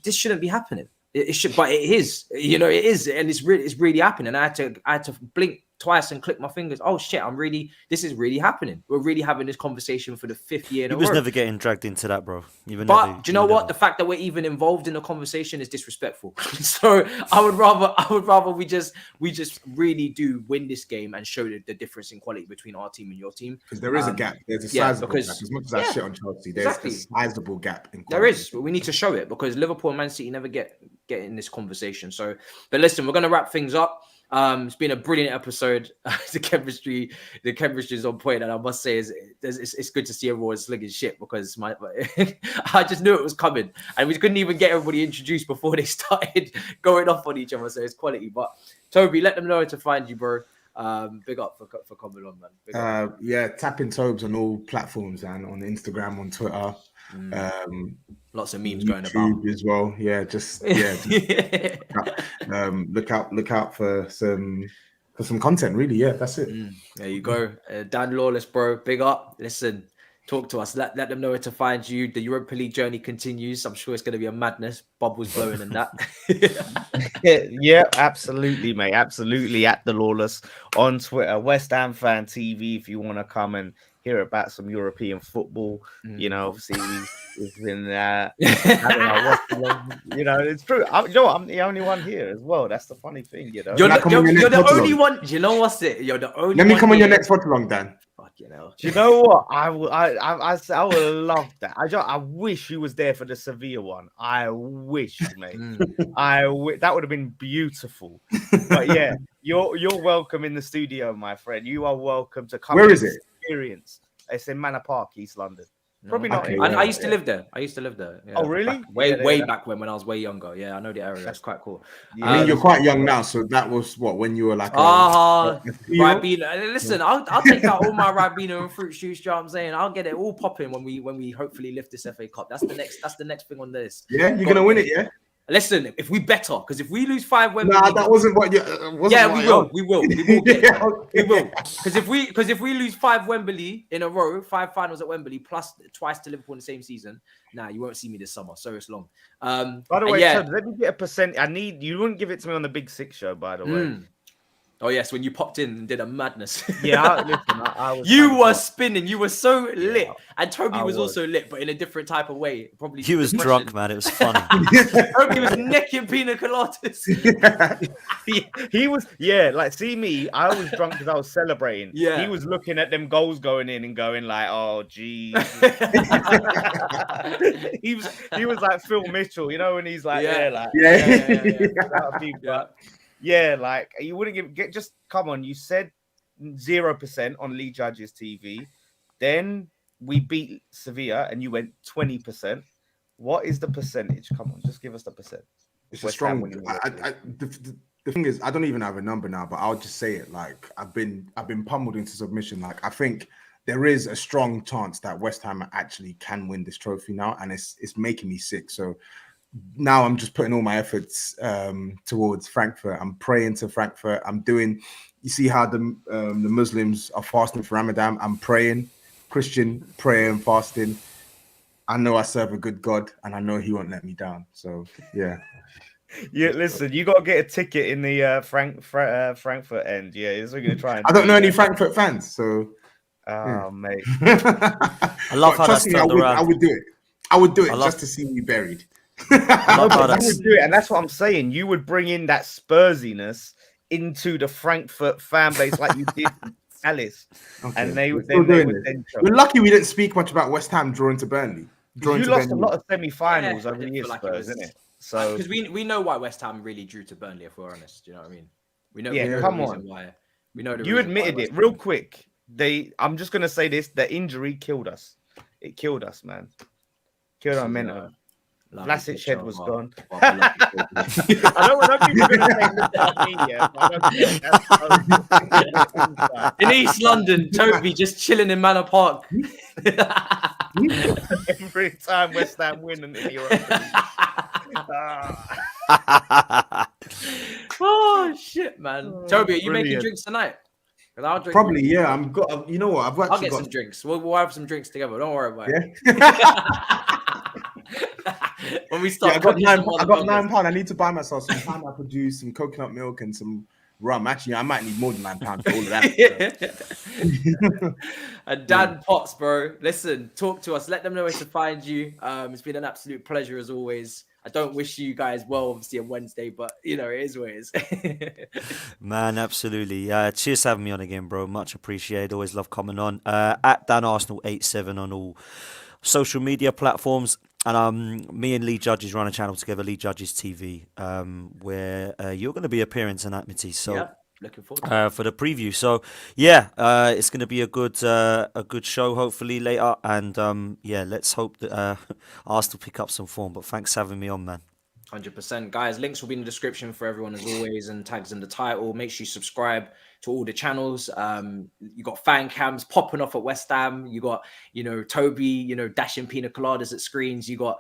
this shouldn't be happening. It should, but it is. You know, it is, and it's really happening. And I had to blink twice and click my fingers. Oh shit! This is really happening. We're really having this conversation for the 5th year in a row. He was never getting dragged into that, bro. Do you know what? The fact that we're even involved in the conversation is disrespectful. So I would rather we just really do win this game and show the difference in quality between our team and your team. Because there is a gap. There's a sizable gap. As much as I shit on Chelsea, there's a sizable gap in quality. There is, but we need to show it because Liverpool and Man City never get in this conversation. So, but listen, we're gonna wrap things up. It's been a brilliant episode. The chemistry is on point, and I must say, it's good to see everyone slinging shit because I just knew it was coming, and we couldn't even get everybody introduced before they started going off on each other. So it's quality. But Toby, let them know where to find you, bro. Big up for coming on, man. Yeah, tapping Tobes on all platforms and on Instagram, on Twitter. Lots of memes YouTube going about as well. Look out for some content. Really, that's it. There you go, Dan Lawless, bro. Big up. Listen, talk to us. Let them know where to find you. The Europa League journey continues. I'm sure it's going to be a madness. Bubbles blowing and that. Yeah, absolutely, mate. Absolutely. At the Lawless on Twitter, West Ham Fan TV. If you want to come and hear about some European football, you know, obviously we've been I don't know, you know, it's true. I'm the only one here as well. That's the funny thing, you know. You're the only one. You know what's it? You're the only. Let me come on your next watch along, Dan. Fucking hell. Do you know what? I would love that. I wish you was there for the Sevilla one. I wish, mate. That would have been beautiful. But yeah, you're welcome in the studio, my friend. You are welcome to come. Where is it? Experience. It's in Manor Park, East London. Probably Okay. not. I used to live there. Yeah. Oh, really? Way back when I was way younger. Yeah, I know the area. That's quite cool. I mean, you're quite young now, so that was when you were like. Ribena. Listen, I'll take out all my Ribena and fruit juice. You know what I'm saying? I'll get it all popping when we hopefully lift this FA Cup. That's the next thing on this. Yeah, you're gonna win it, yeah. Listen, if we better, because if we lose 5 Wembley, that wasn't what you. We will. We will. Because if we lose 5 Wembley in a row, 5 finals at Wembley, plus twice to Liverpool in the same season, you won't see me this summer. So it's long. By the way, Todd, let me get a percent. You wouldn't give it to me on the Big Six show, by the way. Oh yes, when you popped in and did a madness. Yeah, I was. You were spinning. You were so lit, and Toby was also lit, but in a different type of way. Probably. He was drunk, man. It was funny. Toby was necking pina coladas. He was. Yeah, like see me. I was drunk because I was celebrating. Yeah. He was looking at them goals going in and going like, "Oh, geez." He was like Phil Mitchell, you know, when he's like, Yeah, like you wouldn't just come on. You said 0% on Lee Judge's TV. Then we beat Sevilla and you went 20%. What is the percentage? Come on, just give us the percent. It's a strong. The thing is, I don't even have a number now, but I'll just say it. Like I've been pummeled into submission. Like I think there is a strong chance that West Ham actually can win this trophy now, and it's making me sick. So now I'm just putting all my efforts towards Frankfurt. I'm praying to Frankfurt. I'm doing. You see how the Muslims are fasting for Ramadan. I'm praying, Christian praying, fasting. I know I serve a good God, and I know He won't let me down. So yeah. Yeah, listen, you got to get a ticket in the Frankfurt end. Yeah, so we're gonna try. And I don't know any Frankfurt fans, so. Mate. I love how that's trust me, I turned around. would do it. I would do it just to see me buried. I love how You that's. would do it, and that's what I'm saying. You would bring in that Spursiness into the Frankfurt fan base like you did Alice, and they would then We're lucky we didn't speak much about West Ham drawing to Burnley. You lost a lot of semi-finals over the didn't years, feel like Spurs, isn't it? So because we know why West Ham really drew to Burnley, if we're honest. You know what I mean? We know. Yeah, we know come the reason on. why. We know the you reason admitted why it West real Ham- quick. I'm just gonna say this: the injury killed us. It killed us, man. Killed our mental. Vlasic's head was gone. I don't think we're gonna say look at me yet. In East London, Toby just chilling in Manor Park. Every time West Ham win in Europe. Oh shit, man! Toby, are you making brilliant. drinks tonight? 'Cause I'll drink. Probably, yeah. You know what? I've I'll actually get some drinks. We'll have some drinks together. Don't worry about it. When we start, I got cooking £9. I need to buy myself some pineapple juice, some coconut milk, and some rum. Actually, I might need more than £9 for all of that. And Dan Potts, bro. Listen, talk to us. Let them know where to find you. It's been an absolute pleasure as always. I don't wish you guys well, obviously, on Wednesday, but you know, it is what it is. Man, absolutely. Cheers for having me on again, bro. Much appreciated. Always love coming on. At DanArsenal87 on all social media platforms. And me and Lee Judges run a channel together, Lee Judges TV, where you're going to be appearing tonight, Matisse. So yeah, looking forward for the preview. So yeah, it's going to be a good show hopefully later. And yeah, let's hope that Arsenal pick up some form. But thanks for having me on, man. 100%. Guys, links will be in the description for everyone as always, and tags in the title. Make sure you subscribe to all the channels. You got fan cams popping off at West Ham. You got, Toby, dashing pina coladas at screens. You got,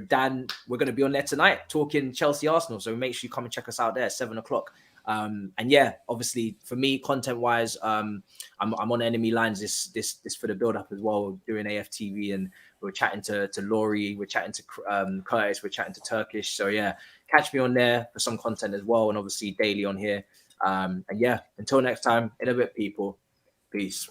Dan. We're going to be on there tonight talking Chelsea Arsenal. So make sure you come and check us out there at 7:00. And yeah, obviously for me, content wise, I'm on enemy lines this for the build up as well, doing AFTV, and we're chatting to Laurie, we're chatting to Curtis, we're chatting to Turkish. So yeah, catch me on there for some content as well, and obviously daily on here. And yeah, until next time, in a bit, people. Peace.